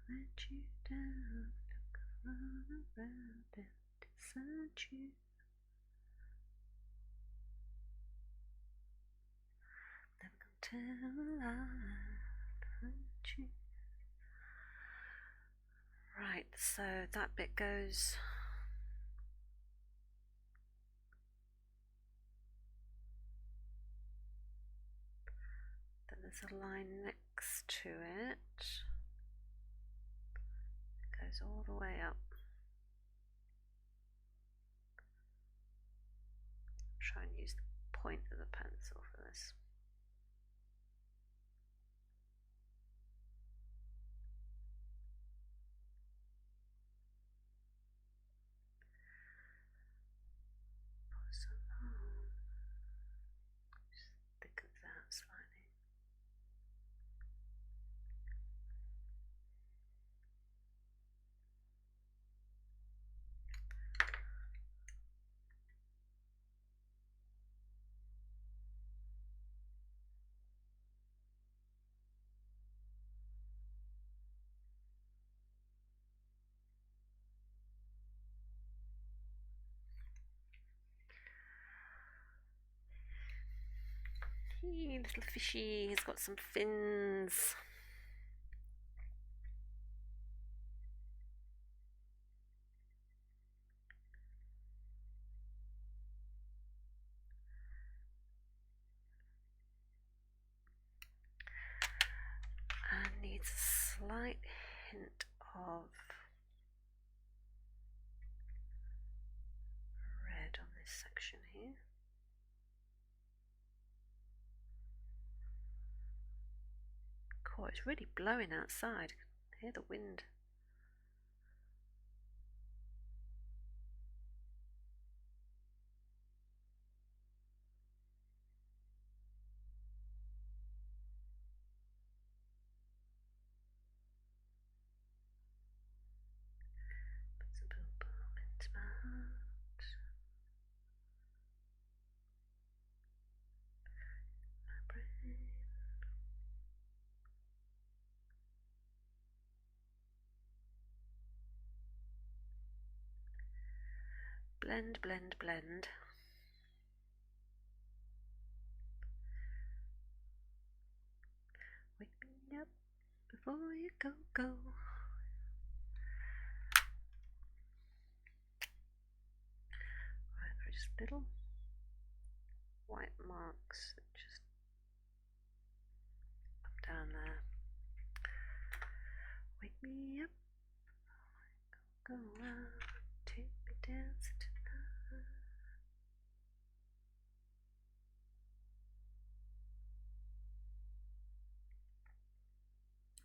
Let you down, look run around and desert you. Never gonna tell a lie, hurt you. Right, so that bit goes. Then there's a line next to it. It goes all the way up. Try and use the point of the pencil for this. For so long, just thickens out slightly. Wee, little fishy. He's got some fins. And needs a slight hint of red on this section here. God, it's really blowing outside. I hear the wind. Puts a boom boom into my heart. My brain. Blend, blend, blend. Wake me up before you go, go. Right, there are just little white marks that just come down there. Wake me up before you go, go out. Take me dancing tonight.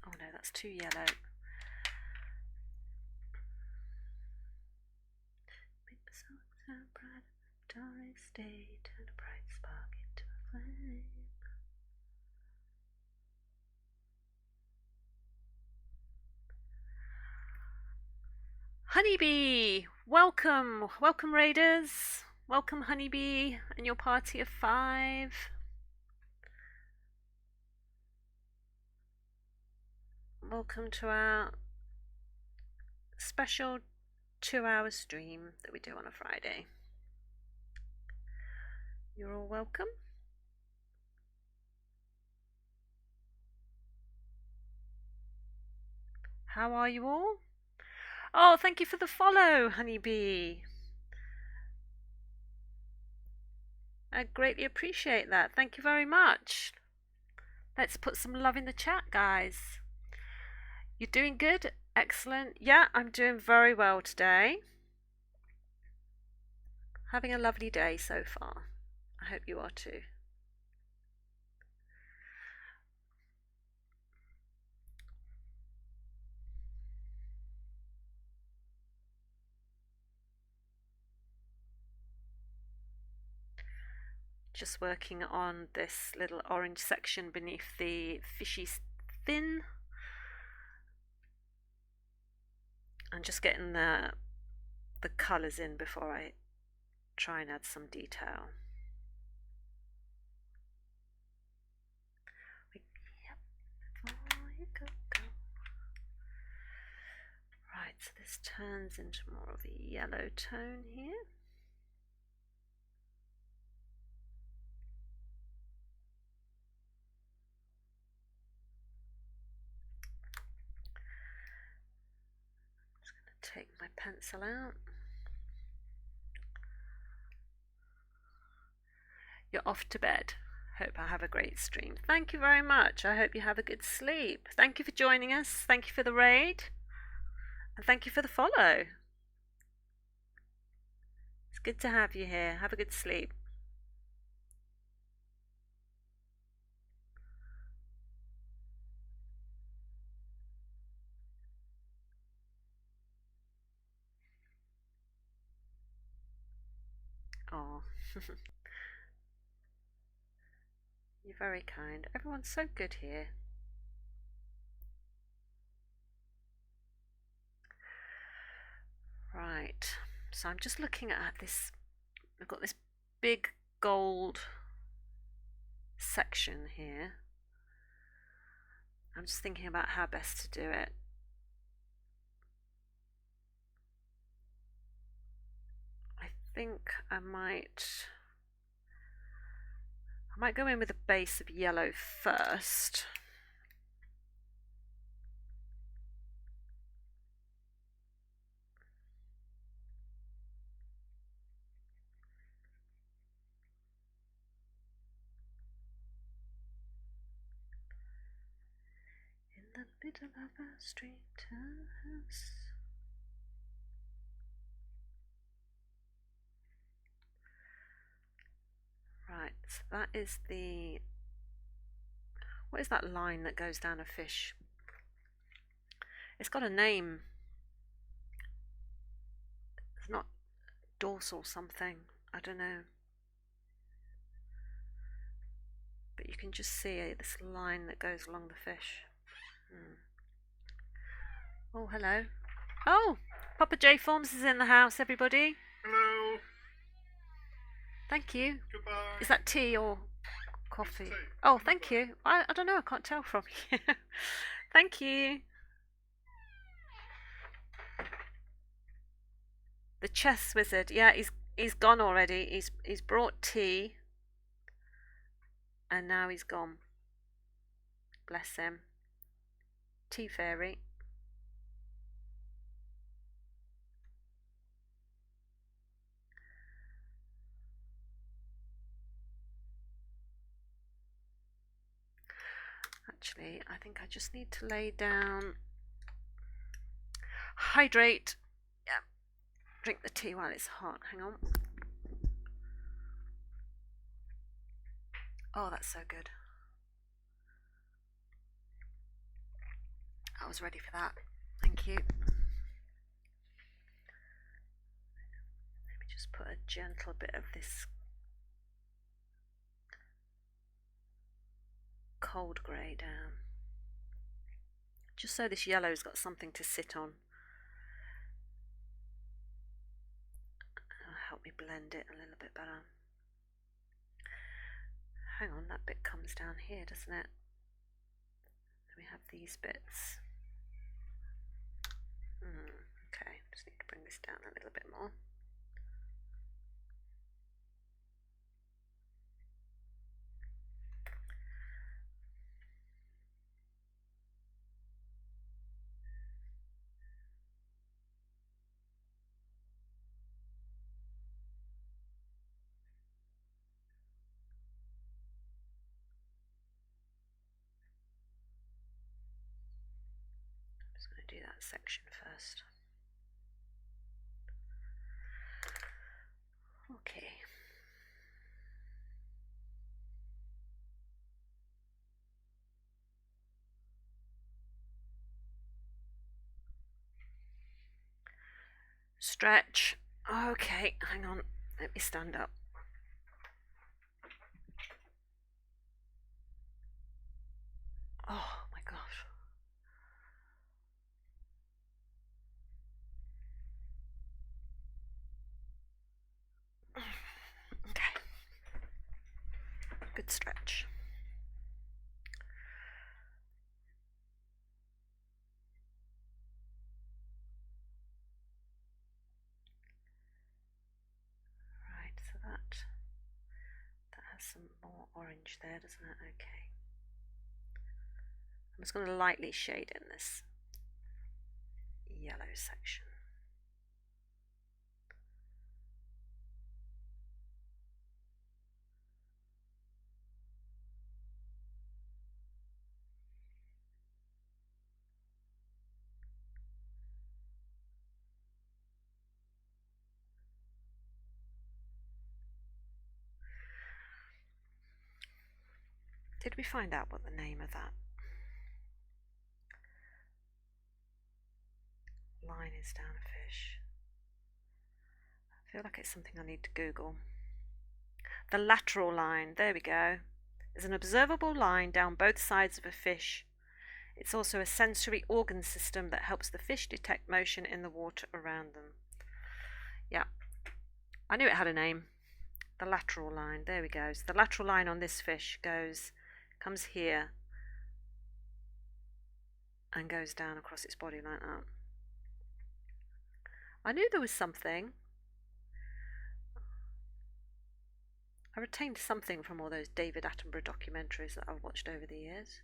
Oh no, that's too yellow. Make myself sound bright in the starry state. Turn a bright spark into a flame. Honeybee, welcome, welcome Raiders, welcome Honeybee and your party of 5. Welcome to our special 2-hour stream that we do on a Friday. You're all welcome. How are you all? Oh, thank you for the follow, Honeybee. I greatly appreciate that. Thank you very much. Let's put some love in the chat, guys. You're doing good? Excellent. Yeah, I'm doing very well today. Having a lovely day so far. I hope you are too. Just working on this little orange section beneath the fishy fin. I'm just getting the colours in before I try and add some detail. Right, so this turns into more of a yellow tone here. I'm just going to take my pencil out. You're off to bed. Hope I have a great stream. Thank you very much. I hope you have a good sleep. Thank you for joining us. Thank you for the raid. And thank you for the follow. It's good to have you here. Have a good sleep. Oh, you're very kind. Everyone's so good here. Right, so I'm just looking at this. I've got this big gold section here. I'm just thinking about how best to do it. I think I might I might go in with a base of yellow first. In the middle of a street house. Right, so that is the... What is that line that goes down a fish? It's got a name. It's not dorsal something. I don't know. But you can just see this line that goes along the fish. Oh, hello. Oh, Papa J Forms is in the house, everybody. Hello. Thank you. Goodbye. Is that tea or coffee? Tea. Oh, thank you. I don't know. I can't tell from here. Thank you. The chess wizard. Yeah, he's gone already. He's brought tea, and now he's gone. Bless him. Tea fairy. Actually, I think I just need to lay down. Hydrate. Yeah. Drink the tea while it's hot. Hang on. Oh, that's so good. I was ready for that. Thank you. Let me just put a gentle bit of this cold grey down. Just so this yellow's got something to sit on. That'll help me blend it a little bit better. Hang on, that bit comes down here, doesn't it? Then we have these bits. Okay, just need to bring this down a little bit more. I'm just going to do that section first. Okay. Stretch. Okay, hang on. Let me stand up. Oh my gosh. Okay. Good stretch. Right, so that has some more orange there, doesn't it? Okay. I'm just going to lightly shade in this yellow section. Did we find out what the name of that line is down a fish? I feel like it's something I need to Google. The lateral line, there we go, is an observable line down both sides of a fish. It's also a sensory organ system that helps the fish detect motion in the water around them. Yeah, I knew it had a name. The lateral line, there we go. So the lateral line on this fish comes here and goes down across its body like that. I knew there was something. I retained something from all those David Attenborough documentaries that I've watched over the years.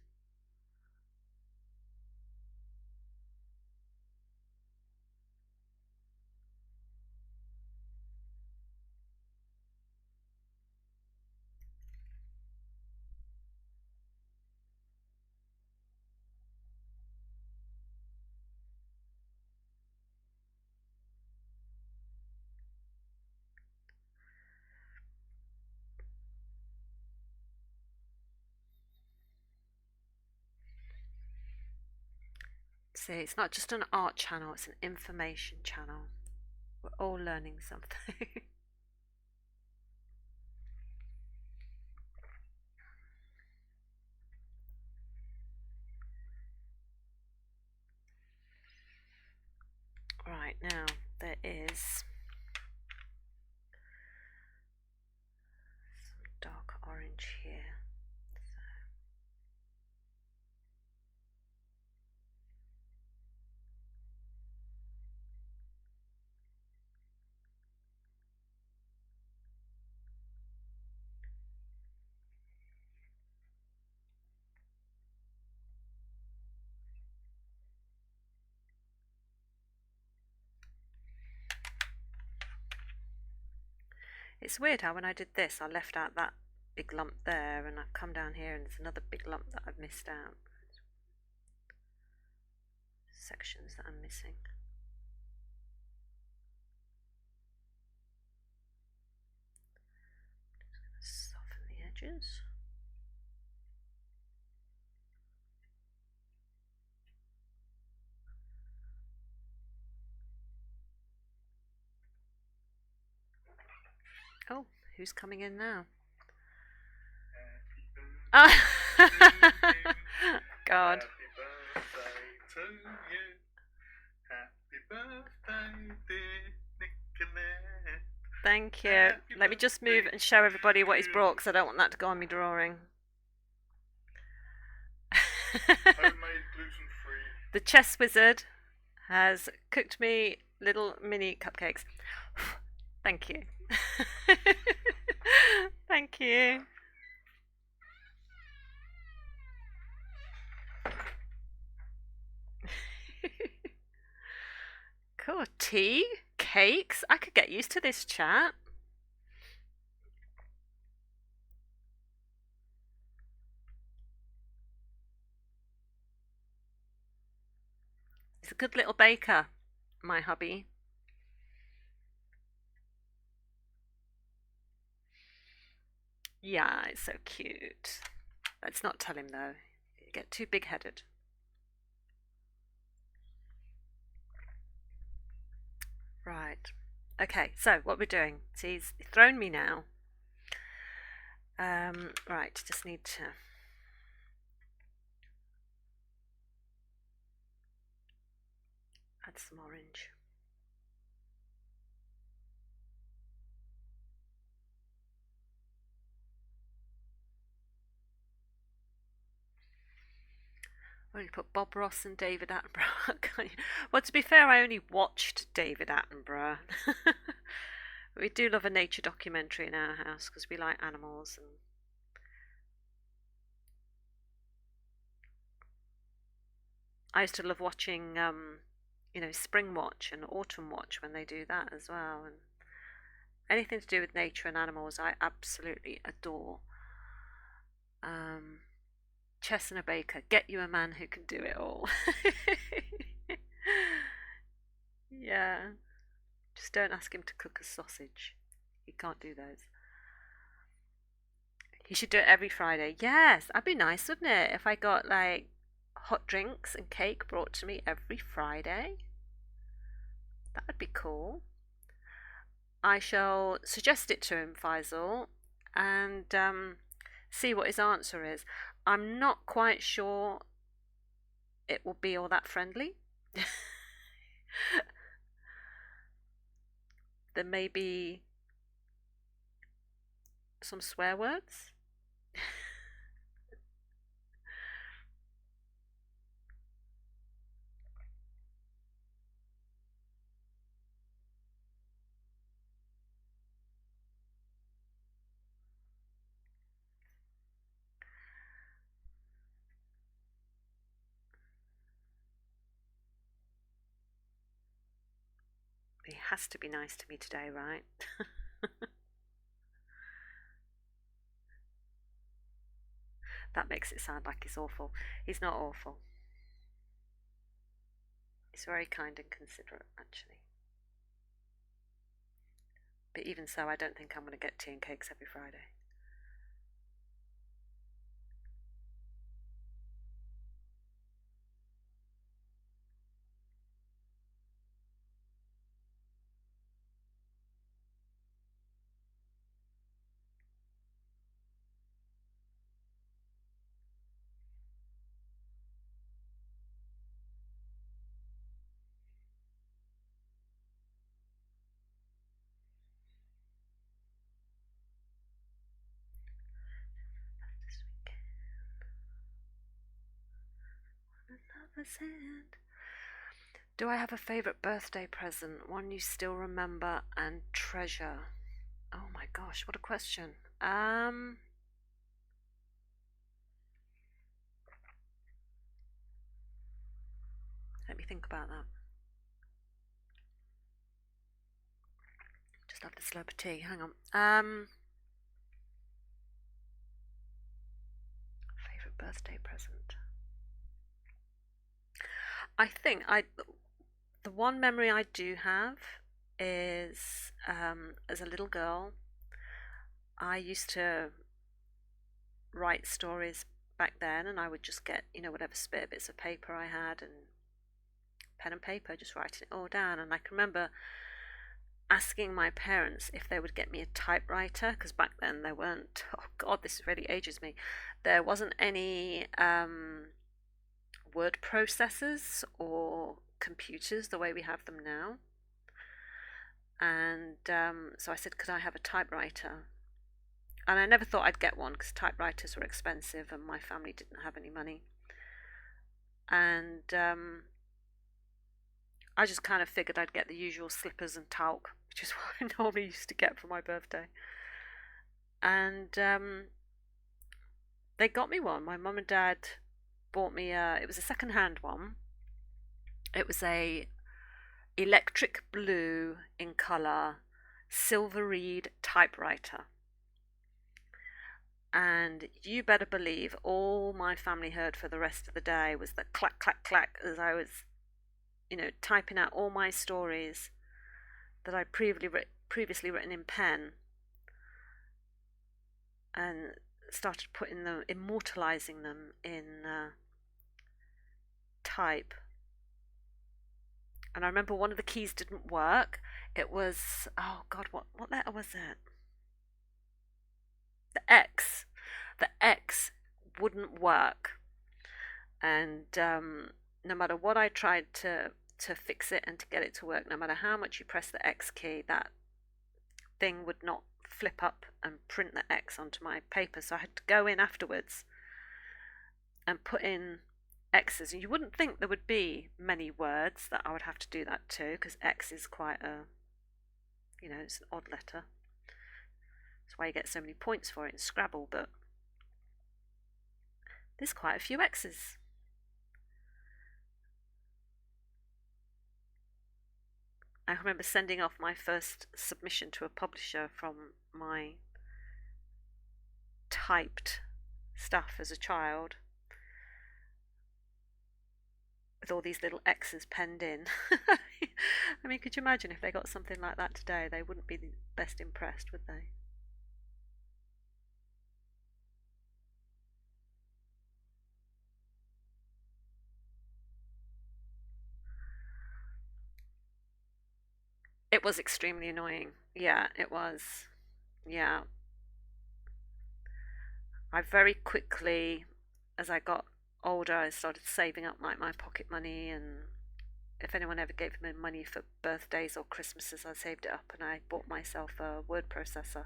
See, it's not just an art channel, it's an information channel. We're all learning something. Right, now there is some dark orange here. It's weird how when I did this, I left out that big lump there, and I've come down here and there's another big lump that I've missed out. Sections that I'm missing. Just soften the edges. Oh, who's coming in now? God. Happy birthday to you. Happy birthday, dear Nicolette. Thank you. Let me just move and show everybody what he's brought, because I don't want that to go on me drawing. Homemade, gluten-free. The chess wizard has cooked me little mini cupcakes. Thank you. Thank you. Cool. Tea? Cakes? I could get used to this chat. He's a good little baker, my hubby. Yeah, it's so cute. Let's not tell him though. You get too big-headed. Right. Okay, so what we're doing. See, he's thrown me now. Right, just need to add some orange. Well, you put Bob Ross and David Attenborough. Well, to be fair, I only watched David Attenborough. We do love a nature documentary in our house because we like animals. And I used to love watching, Spring Watch and Autumn Watch when they do that as well. And anything to do with nature and animals, I absolutely adore. Chess and a baker. Get you a man who can do it all. Yeah. Just don't ask him to cook a sausage. He can't do those. He should do it every Friday. Yes, that'd be nice, wouldn't it? If I got like hot drinks and cake brought to me every Friday. That would be cool. I shall suggest it to him, Faisal, and see what his answer is. I'm not quite sure it will be all that friendly. There may be some swear words. has to be nice to me today, right? That makes it sound like he's awful. He's not awful. He's very kind and considerate, actually. But even so, I don't think I'm going to get tea and cakes every Friday. This weekend, another's hand. Do I have a favourite birthday present? One you still remember and treasure? Oh my gosh, what a question. Let me think about that. Just have to slurp a tea. Hang on. Favorite birthday present. I think the one memory I do have is as a little girl, I used to write stories back then, and I would just get whatever spare bits of paper I had and pen and paper, just writing it all down. And I can remember asking my parents if they would get me a typewriter, because back then there weren't, oh god, this really ages me, there wasn't any word processors or computers the way we have them now. And so I said, could I have a typewriter? And I never thought I'd get one because typewriters were expensive and my family didn't have any money. And I just kind of figured I'd get the usual slippers and talc, which is what I normally used to get for my birthday. And they got me one. My mum and dad bought me it was a second-hand one. It was a electric blue in colour silver reed typewriter. And you better believe all my family heard for the rest of the day was the clack, clack, clack as I was, typing out all my stories that I'd previously written in pen and started putting them, immortalizing them in type. And I remember one of the keys didn't work. It was, oh God, what letter was it? The X. The X wouldn't work. And no matter what I tried to fix it and to get it to work, no matter how much you press the X key, that thing would not flip up and print the X onto my paper. So I had to go in afterwards and put in X's. And you wouldn't think there would be many words that I would have to do that to, because X is quite it's an odd letter. That's why you get so many points for it in Scrabble, but there's quite a few X's. I remember sending off my first submission to a publisher from my typed stuff as a child with all these little X's penned in. I mean, could you imagine if they got something like that today? They wouldn't be the best impressed, would they? It was extremely annoying. Yeah, it was. Yeah. I very quickly, as I got older, I started saving up like my pocket money, and if anyone ever gave me money for birthdays or Christmases, I saved it up and I bought myself a word processor.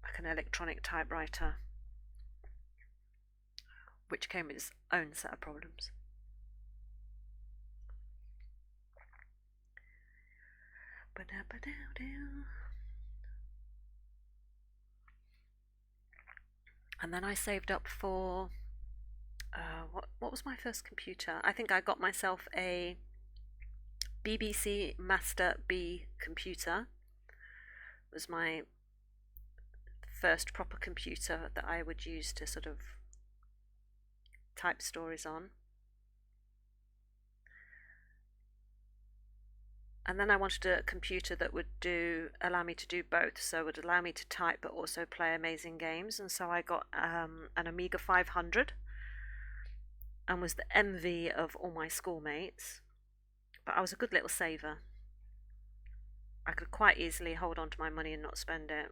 Like an electronic typewriter, which came with its own set of problems. And then I saved up for what was my first computer? I think I got myself a BBC Master B computer. It was my first proper computer that I would use to sort of type stories on. And then I wanted a computer that would allow me to do both, so it would allow me to type but also play amazing games. And so I got an Amiga 500 and was the envy of all my schoolmates. But I was a good little saver. I could quite easily hold on to my money and not spend it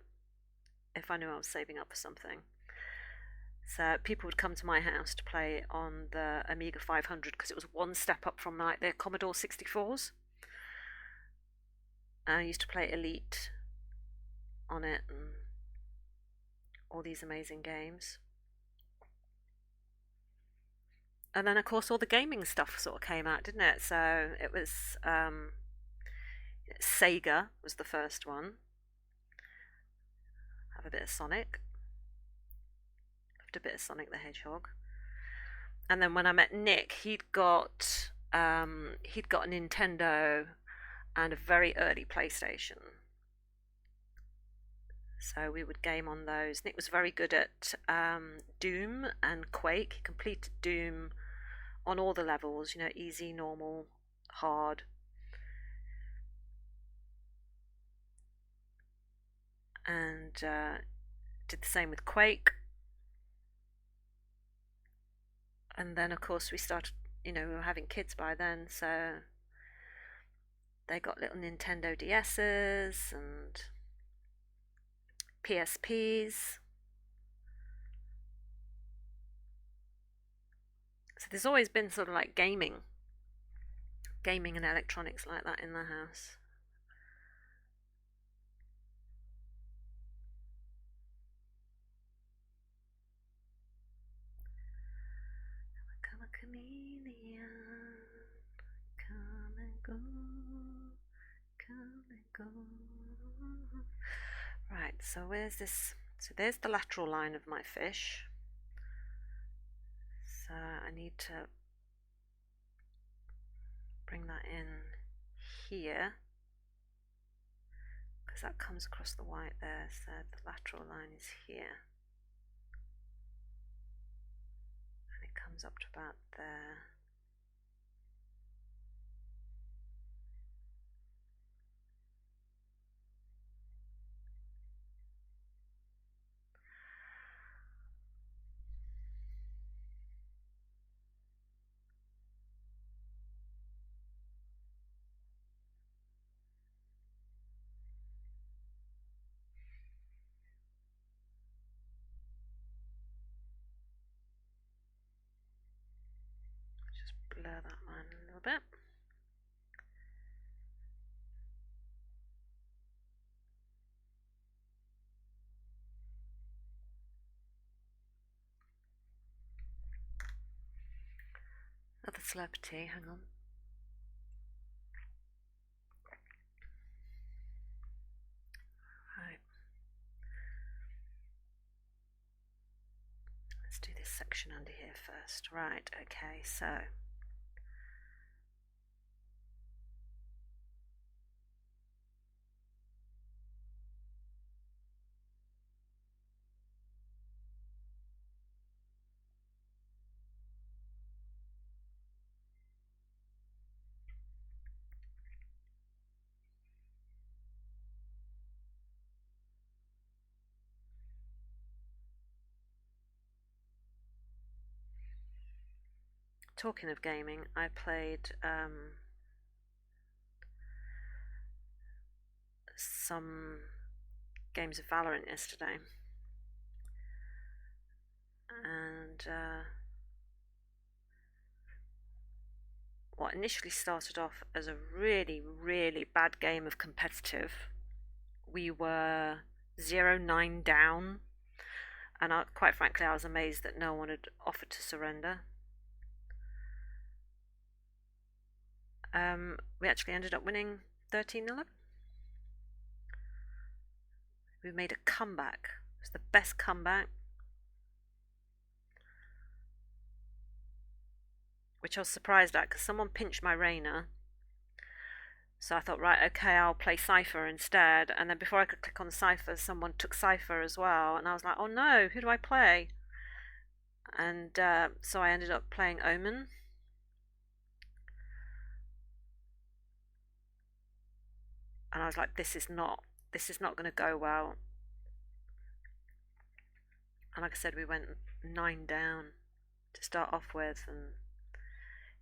if I knew I was saving up for something. So people would come to my house to play on the Amiga 500 because it was one step up from like their Commodore 64s. I used to play Elite on it and all these amazing games. And then, of course, all the gaming stuff sort of came out, didn't it? So it was Sega was the first one. Have a bit of Sonic. Loved a bit of Sonic the Hedgehog. And then when I met Nick, he'd got a Nintendo and a very early PlayStation. So we would game on those. Nick was very good at Doom and Quake. He completed Doom on all the levels, easy, normal, hard. And did the same with Quake. And then, of course, we started, we were having kids by then, so they got little Nintendo DS's and PSPs. So there's always been sort of like gaming and electronics like that in the house. Come a chameleon, come and go, come and go. Right, so where's this? So there's the lateral line of my fish. So I need to bring that in here because that comes across the white there, so the lateral line is here and it comes up to about there. Blur that line a little bit. Another slurp tea, hang on. Right. Let's do this section under here first. Right, okay, so talking of gaming, I played some games of Valorant yesterday, and what initially started off as a really, really bad game of competitive, we were 0-9 down, and quite frankly, I was amazed that no one had offered to surrender. We actually ended up winning 13-0. We made a comeback. It was the best comeback which I was surprised at because someone pinched my Reina. So I thought, right, okay, I'll play Cypher instead. And then before I could click on Cypher, someone took Cypher as well. And I was like, oh no, who do I play? And so I ended up playing Omen. And I was like, this is not going to go well. And like I said, we went 9 down to start off with, and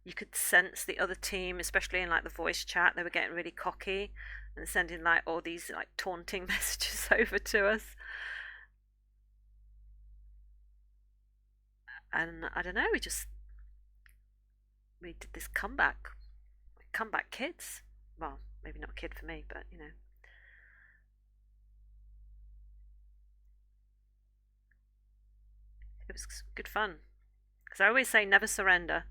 you could sense the other team, especially in like the voice chat, they were getting really cocky and sending like all these like taunting messages over to us. And I don't know, we did this comeback kids. Well, maybe not kid for me, but it was good fun. Because I always say never surrender.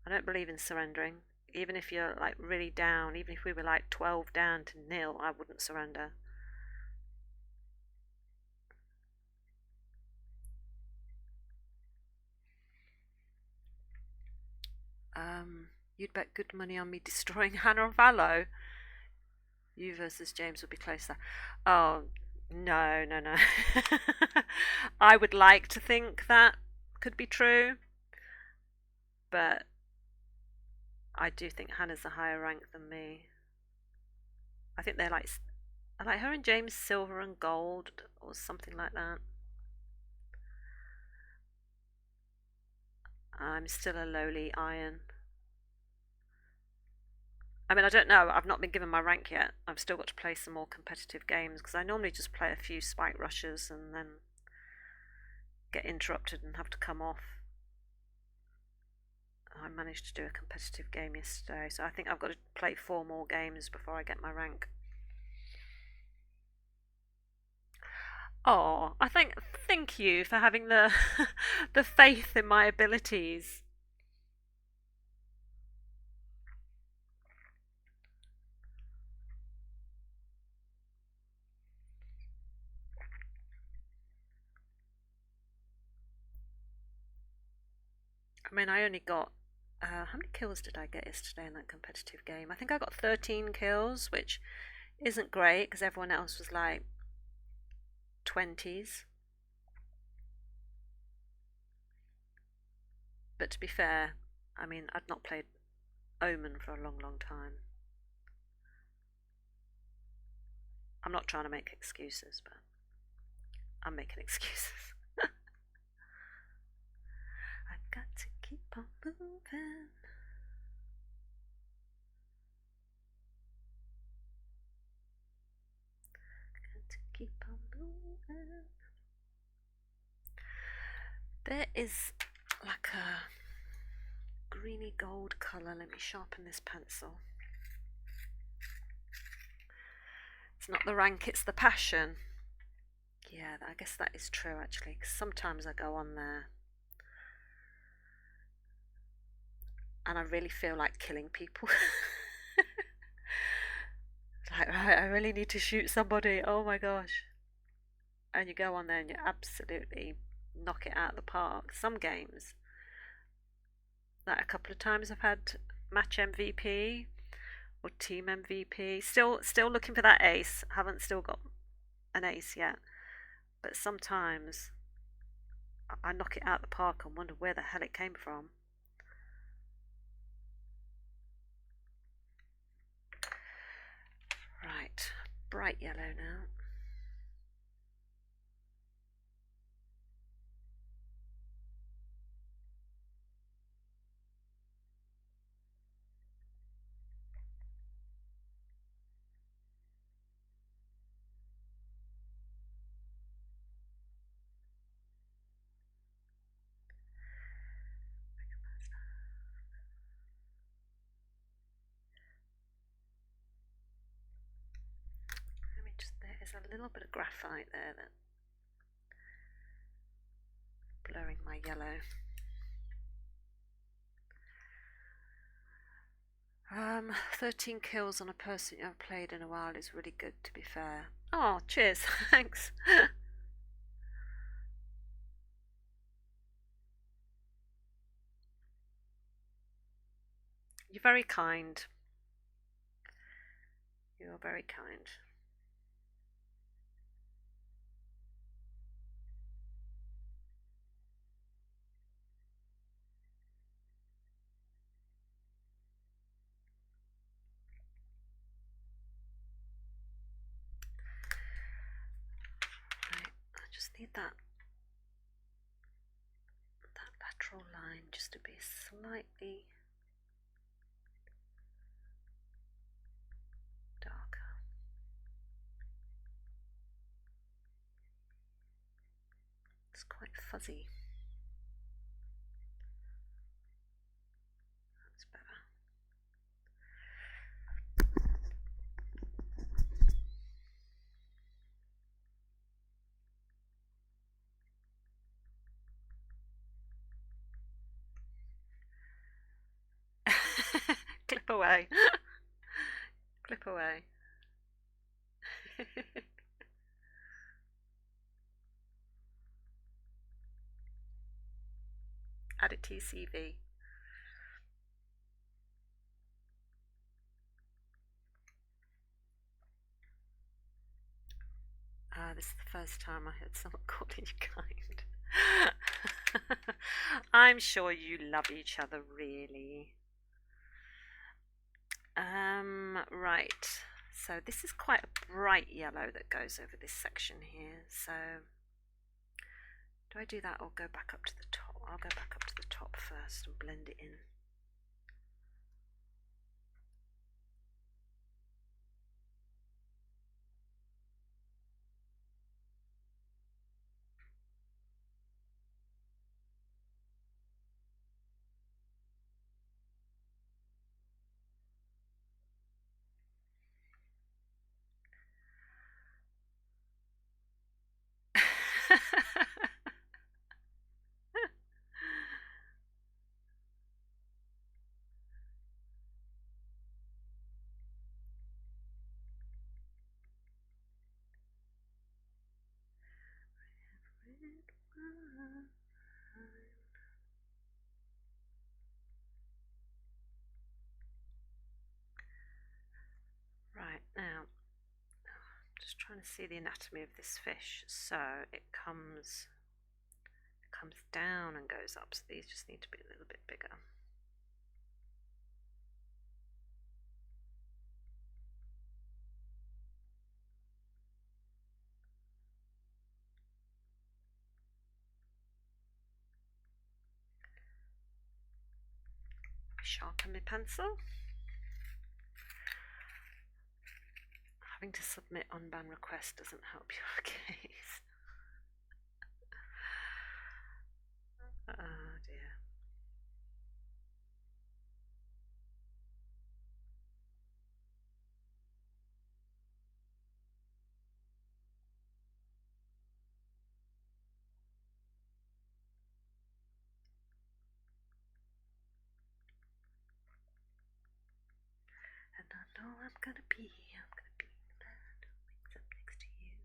I don't believe in surrendering. Even if you're like really down, even if we were like 12 down to nil, I wouldn't surrender. You'd bet good money on me destroying Hannah or Valo. You versus James would be closer. Oh, no, no, no. I would like to think that could be true, but I do think Hannah's a higher rank than me. I think I like her and James silver and gold or something like that. I'm still a lowly iron. I mean, I don't know. I've not been given my rank yet. I've still got to play some more competitive games because I normally just play a few spike rushes and then get interrupted and have to come off. I managed to do a competitive game yesterday, so I think I've got to play 4 more games before I get my rank. Oh, thank you for having the the faith in my abilities. I mean, I only got how many kills did I get yesterday in that competitive game? I think I got 13 kills, which isn't great because everyone else was like 20s. But to be fair, I mean, I'd not played Omen for a long, long time. I'm not trying to make excuses, but I'm making excuses. I've got to keep on moving. Got to keep on moving. There is like a greeny gold colour. Let me sharpen this pencil. It's not the rank, it's the passion. Yeah, I guess that is true actually, because sometimes I go on there and I really feel like killing people. Like, right, I really need to shoot somebody. Oh my gosh. And you go on there and you absolutely knock it out of the park. Some games, like a couple of times I've had match MVP or team MVP. Still looking for that ace. Haven't still got an ace yet. But sometimes I knock it out of the park and wonder where the hell it came from. Right, bright yellow now. There is a little bit of graphite there that's blurring my yellow. 13 kills on a person you haven't played in a while is really good, to be fair. Oh, cheers, thanks. You're very kind. You're very kind. Right, I just need that lateral line just to be slightly darker. It's quite fuzzy. That's better. Clip away. Clip away. Add it to your CV. This is the first time I heard someone calling you kind. I'm sure you love each other, really. Right. So this is quite a bright yellow that goes over this section here. So do I do that or go back up to the top? I'll go back up to the top first and blend it in. Right, now I'm just trying to see the anatomy of this fish. So it comes down and goes up, so these just need to be a little bit bigger. Sharpen my pencil. Having to submit unban request doesn't help your case. Oh dear. And I know I'm gonna be the man who wakes up next to you.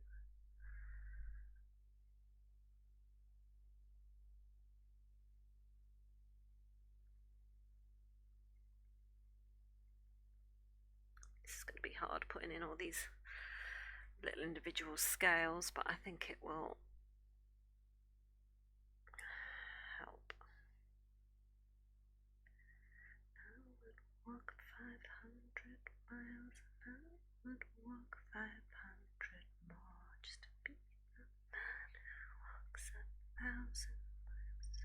This is going to be hard putting in all these little individual scales, but I think it will help. I would walk 500 miles and I would walk 500 more just to be the man who walks 1,000 miles.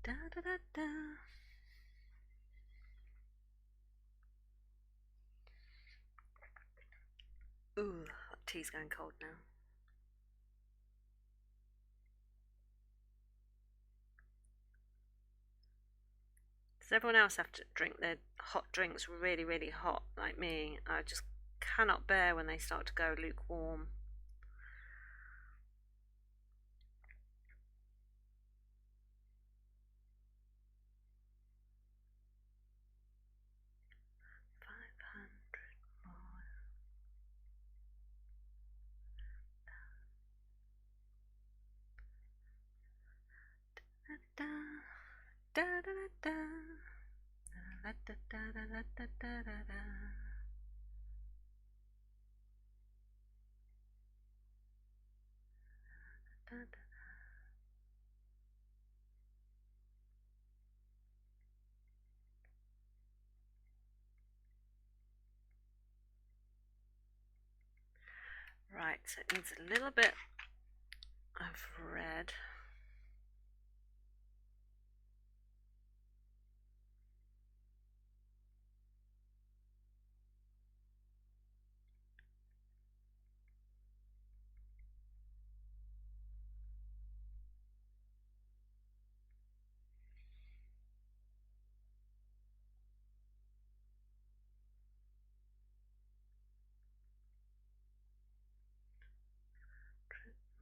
Da da da da. Ooh, that tea's going cold now. Does everyone else have to drink their hot drinks really, really hot like me? I just cannot bear when they start to go lukewarm. Da, Da da da da da da da da da da da da. Right, so it needs a little bit of red.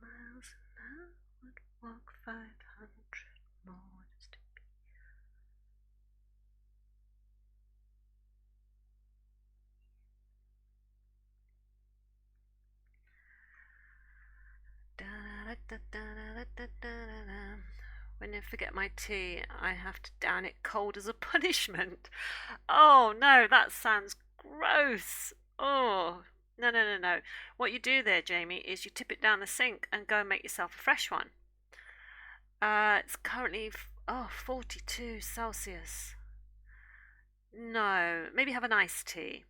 Miles an hour would walk 500 more just to be. When I forget my tea, I have to down it cold as a punishment. Oh no, that sounds gross. Oh, no, no, no, no. What you do there, Jamie, is you tip it down the sink and go and make yourself a fresh one. It's currently 42 Celsius. No, maybe have an iced tea.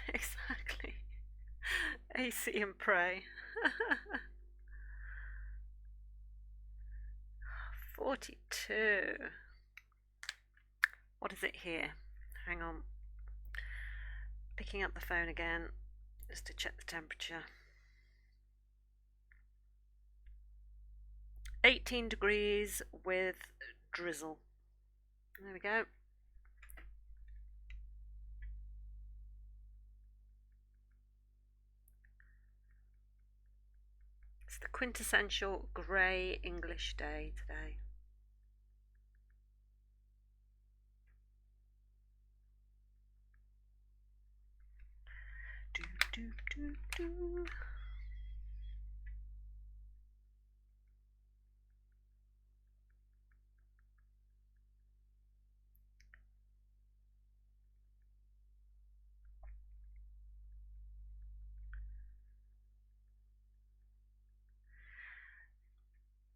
Exactly. AC and pray. 42. What is it here? Hang on. Picking up the phone again just to check the temperature. 18 degrees with drizzle. There we go. It's the quintessential grey English day today. Do, do, do, do.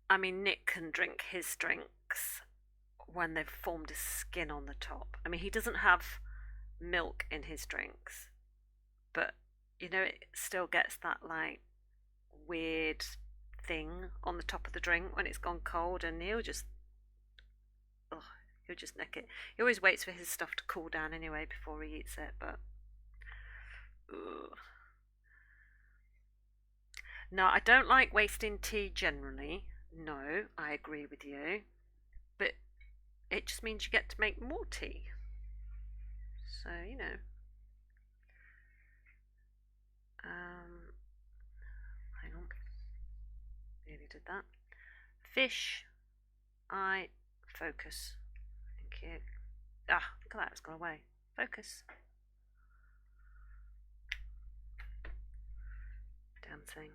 I mean, Nick can drink his drinks when they've formed a skin on the top. I mean, he doesn't have milk in his drinks, but it still gets that like weird thing on the top of the drink when it's gone cold, and he'll just nick it. He always waits for his stuff to cool down anyway before he eats it, but ugh. No, I don't like wasting tea generally. No, I agree with you, but it just means you get to make more tea. So, hang on, nearly did that. Fish, eye, focus. Thank you. Look at that, it's gone away. Focus. Damn thing.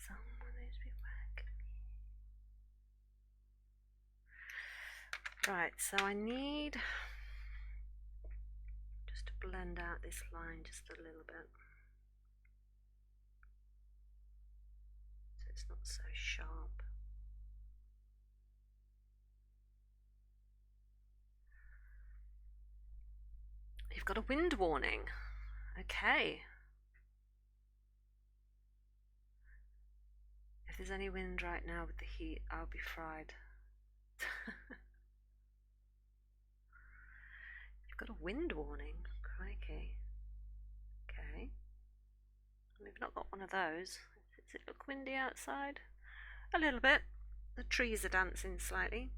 Someone needs to be whacking me. Right, so I need just to blend out this line just a little bit. So it's not so sharp. You've got a wind warning. Okay. If there's any wind right now with the heat, I'll be fried. You've got a wind warning. Crikey. Okay. We've not got one of those. Does it look windy outside? A little bit. The trees are dancing slightly.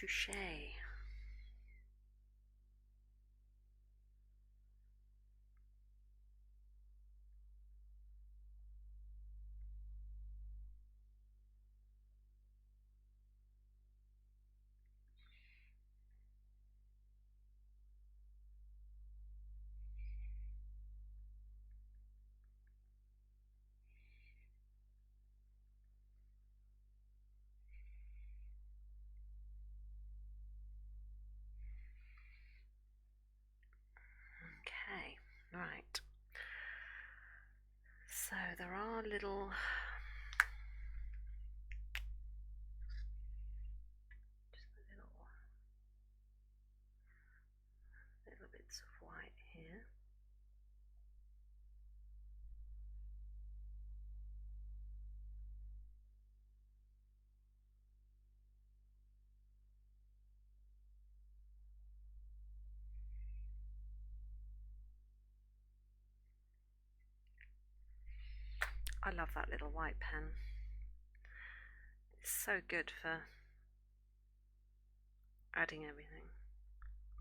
Touche. Okay, right. So there are little little bits of white here. I love that little white pen. It's so good for adding everything.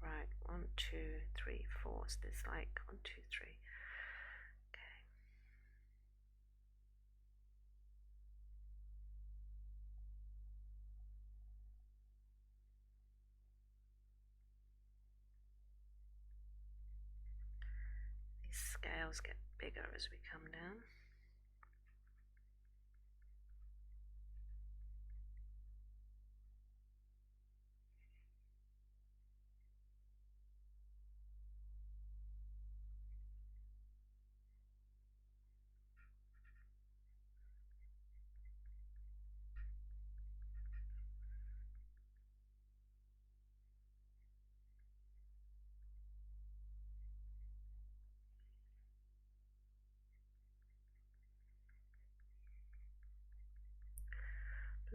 Right, 1, 2, 3, 4. So there's like 1, 2, 3. Okay. These scales get bigger as we come down.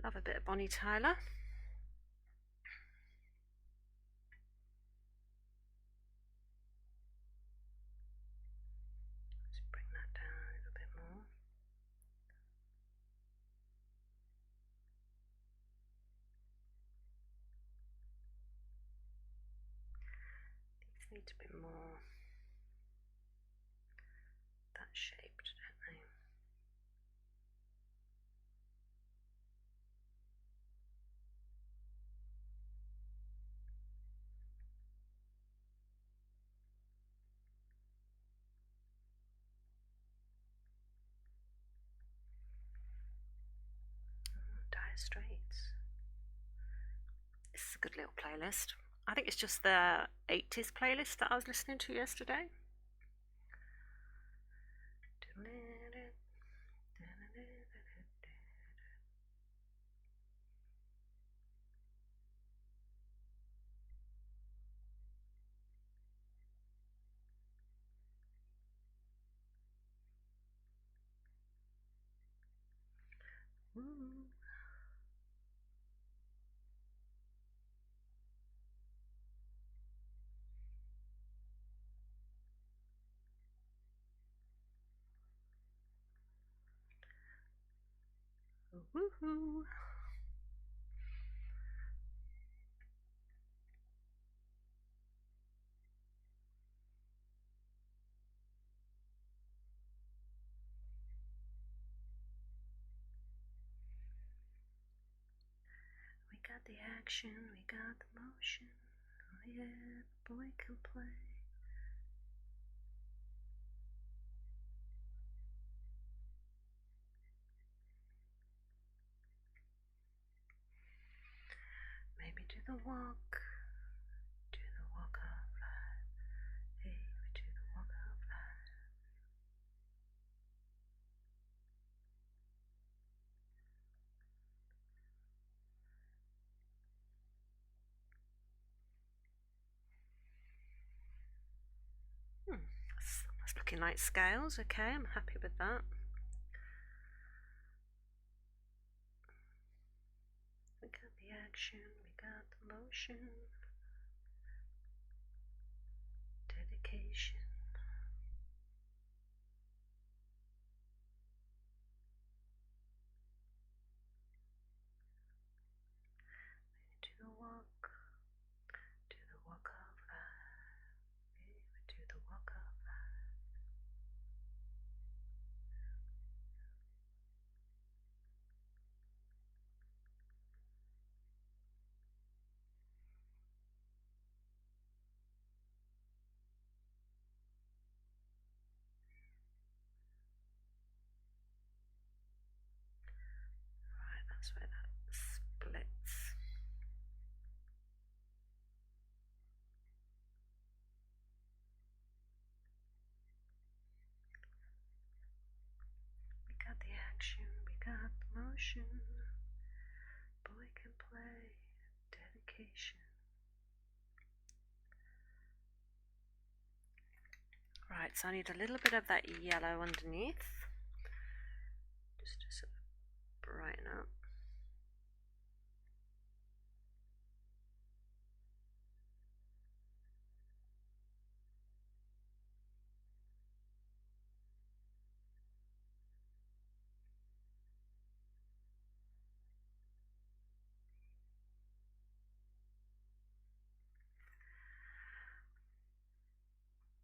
Love a bit of Bonnie Tyler. Let's bring that down a little bit more. These need to be more that shaped, don't they? Dire Straits. This is a good little playlist. I think it's just the 80s playlist that I was listening to yesterday. Ooh. Woohoo! We got the action, we got the motion. Oh yeah, the boy can play. Maybe do the walk out flat. Hey, we do the walk out flat. That's looking like scales. Okay, I'm happy with that. We got the action, we got the motion. Dedication. Do the walk. Boy can play. Dedication. Right, so I need a little bit of that yellow underneath. Just to sort of brighten up.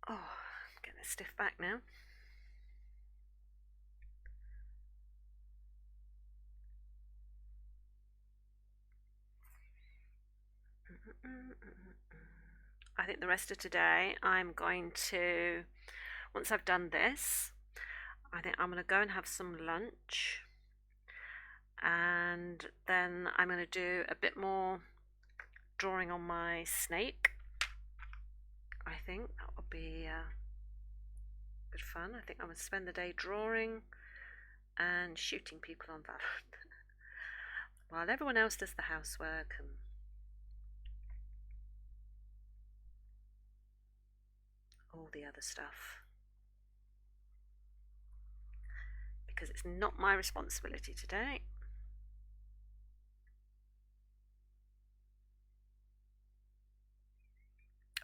Oh, I'm getting a stiff back now. I think the rest of today I'm going to, once I've done this, I think I'm going to go and have some lunch, and then I'm going to do a bit more drawing on my snake. I think that will be good fun. I think I'm going to spend the day drawing and shooting people on Valorant while everyone else does the housework and all the other stuff, because it's not my responsibility today.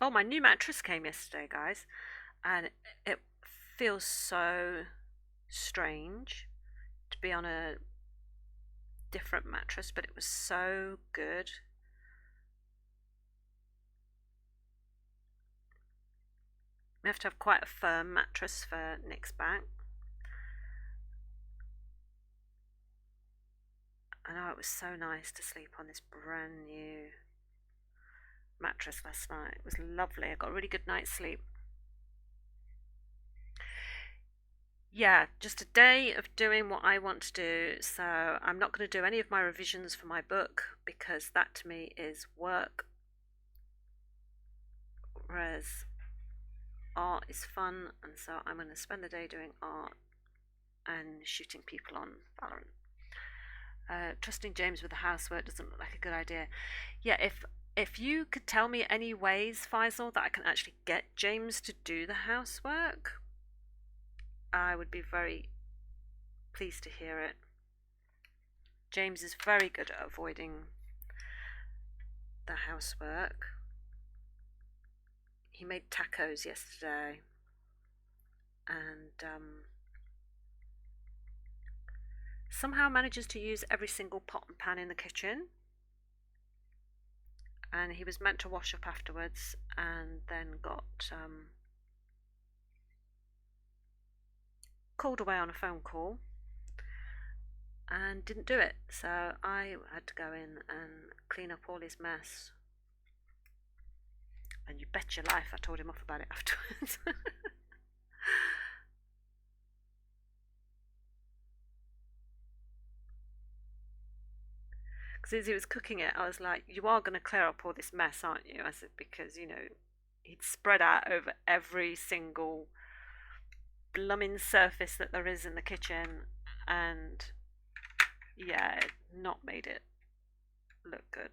Oh, my new mattress came yesterday, guys, and it feels so strange to be on a different mattress, but it was so good. We have to have quite a firm mattress for Nick's back. I know, it was so nice to sleep on this brand new mattress last night. It was lovely. I got a really good night's sleep. Yeah, just a day of doing what I want to do. So I'm not going to do any of my revisions for my book because that to me is work. Whereas art is fun, and so I'm going to spend the day doing art and shooting people on Valorant. Trusting James with the housework doesn't look like a good idea. Yeah, if you could tell me any ways, Faisal, that I can actually get James to do the housework, I would be very pleased to hear it. James is very good at avoiding the housework. He made tacos yesterday, and somehow manages to use every single pot and pan in the kitchen. And he was meant to wash up afterwards, and then got called away on a phone call and didn't do it. So I had to go in and clean up all his mess. And you bet your life I told him off about it afterwards. Because as he was cooking it, I was like, "You are going to clear up all this mess, aren't you?" I said, because, he'd spread out over every single blooming surface that there is in the kitchen, and yeah, it not made it look good.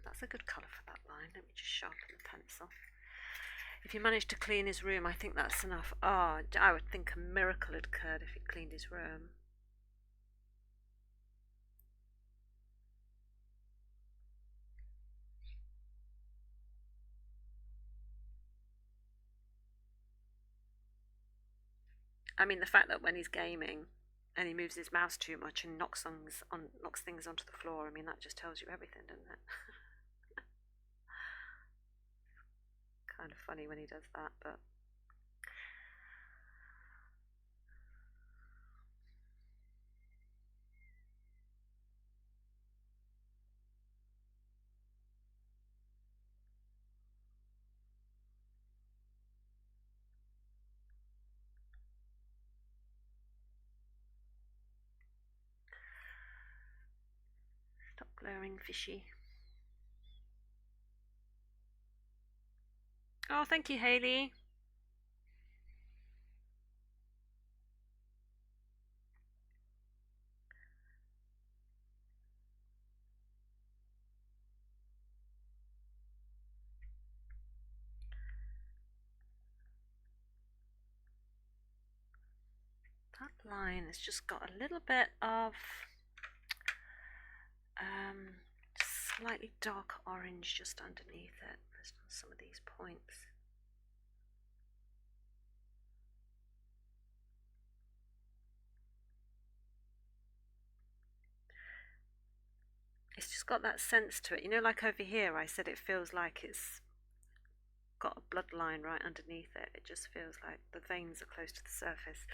That's a good colour for that line. Let me just sharpen the pencil. If he managed to clean his room, I think that's enough. Oh, I would think a miracle had occurred if he cleaned his room. I mean, the fact that when he's gaming and he moves his mouse too much and knocks things onto the floor, I mean, that just tells you everything, doesn't it? Kind of funny when he does that, but blurring fishy. Oh, thank you, Hayley. That line has just got a little bit of slightly dark orange just underneath it. There's some of these points. It's just got that sense to it. You know, like over here, I said it feels like it's got a bloodline right underneath it. It just feels like the veins are close to the surface.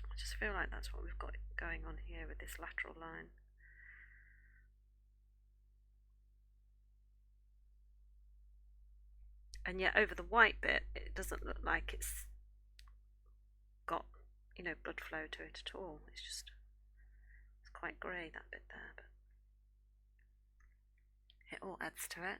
I just feel like that's what we've got going on here with this lateral line. And yet over the white bit, it doesn't look like it's got, you know, blood flow to it at all. It's quite grey, that bit there, but it all adds to it.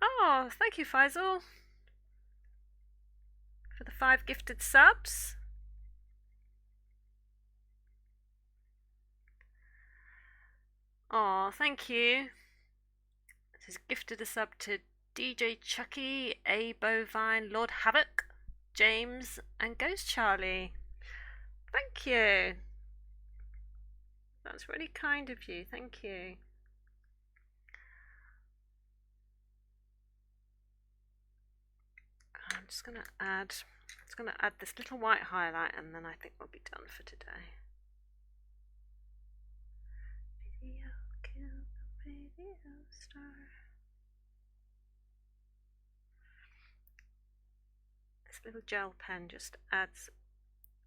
Oh, thank you, Faisal, for the 5 gifted subs. Oh, thank you. This is gifted a sub to DJ Chucky, A Bovine, Lord Havoc, James, and Ghost Charlie. Thank you. That's really kind of you. Thank you. I'm just gonna add this little white highlight, and then I think we'll be done for today. Video kill the radio star. This little gel pen just adds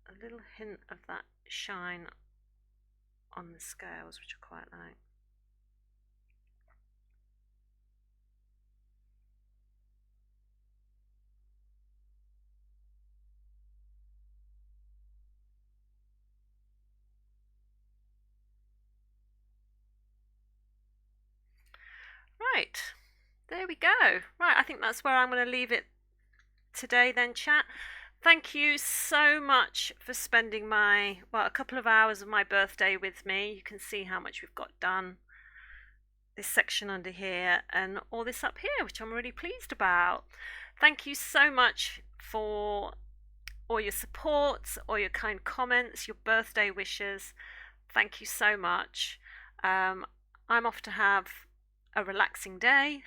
a little hint of that shine on the scales, which I quite like. Right, there we go. Right, I think that's where I'm going to leave it today then, chat. Thank you so much for spending a couple of hours of my birthday with me. You can see how much we've got done. This section under here and all this up here, which I'm really pleased about. Thank you so much for all your support, all your kind comments, your birthday wishes. Thank you so much. I'm off to have a relaxing day.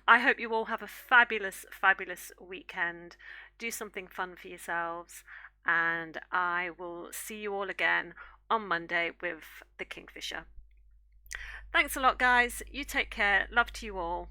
I hope you all have a fabulous, fabulous weekend. Do something fun for yourselves, and I will see you all again on Monday with the Kingfisher. Thanks a lot, guys. You take care. Love to you all.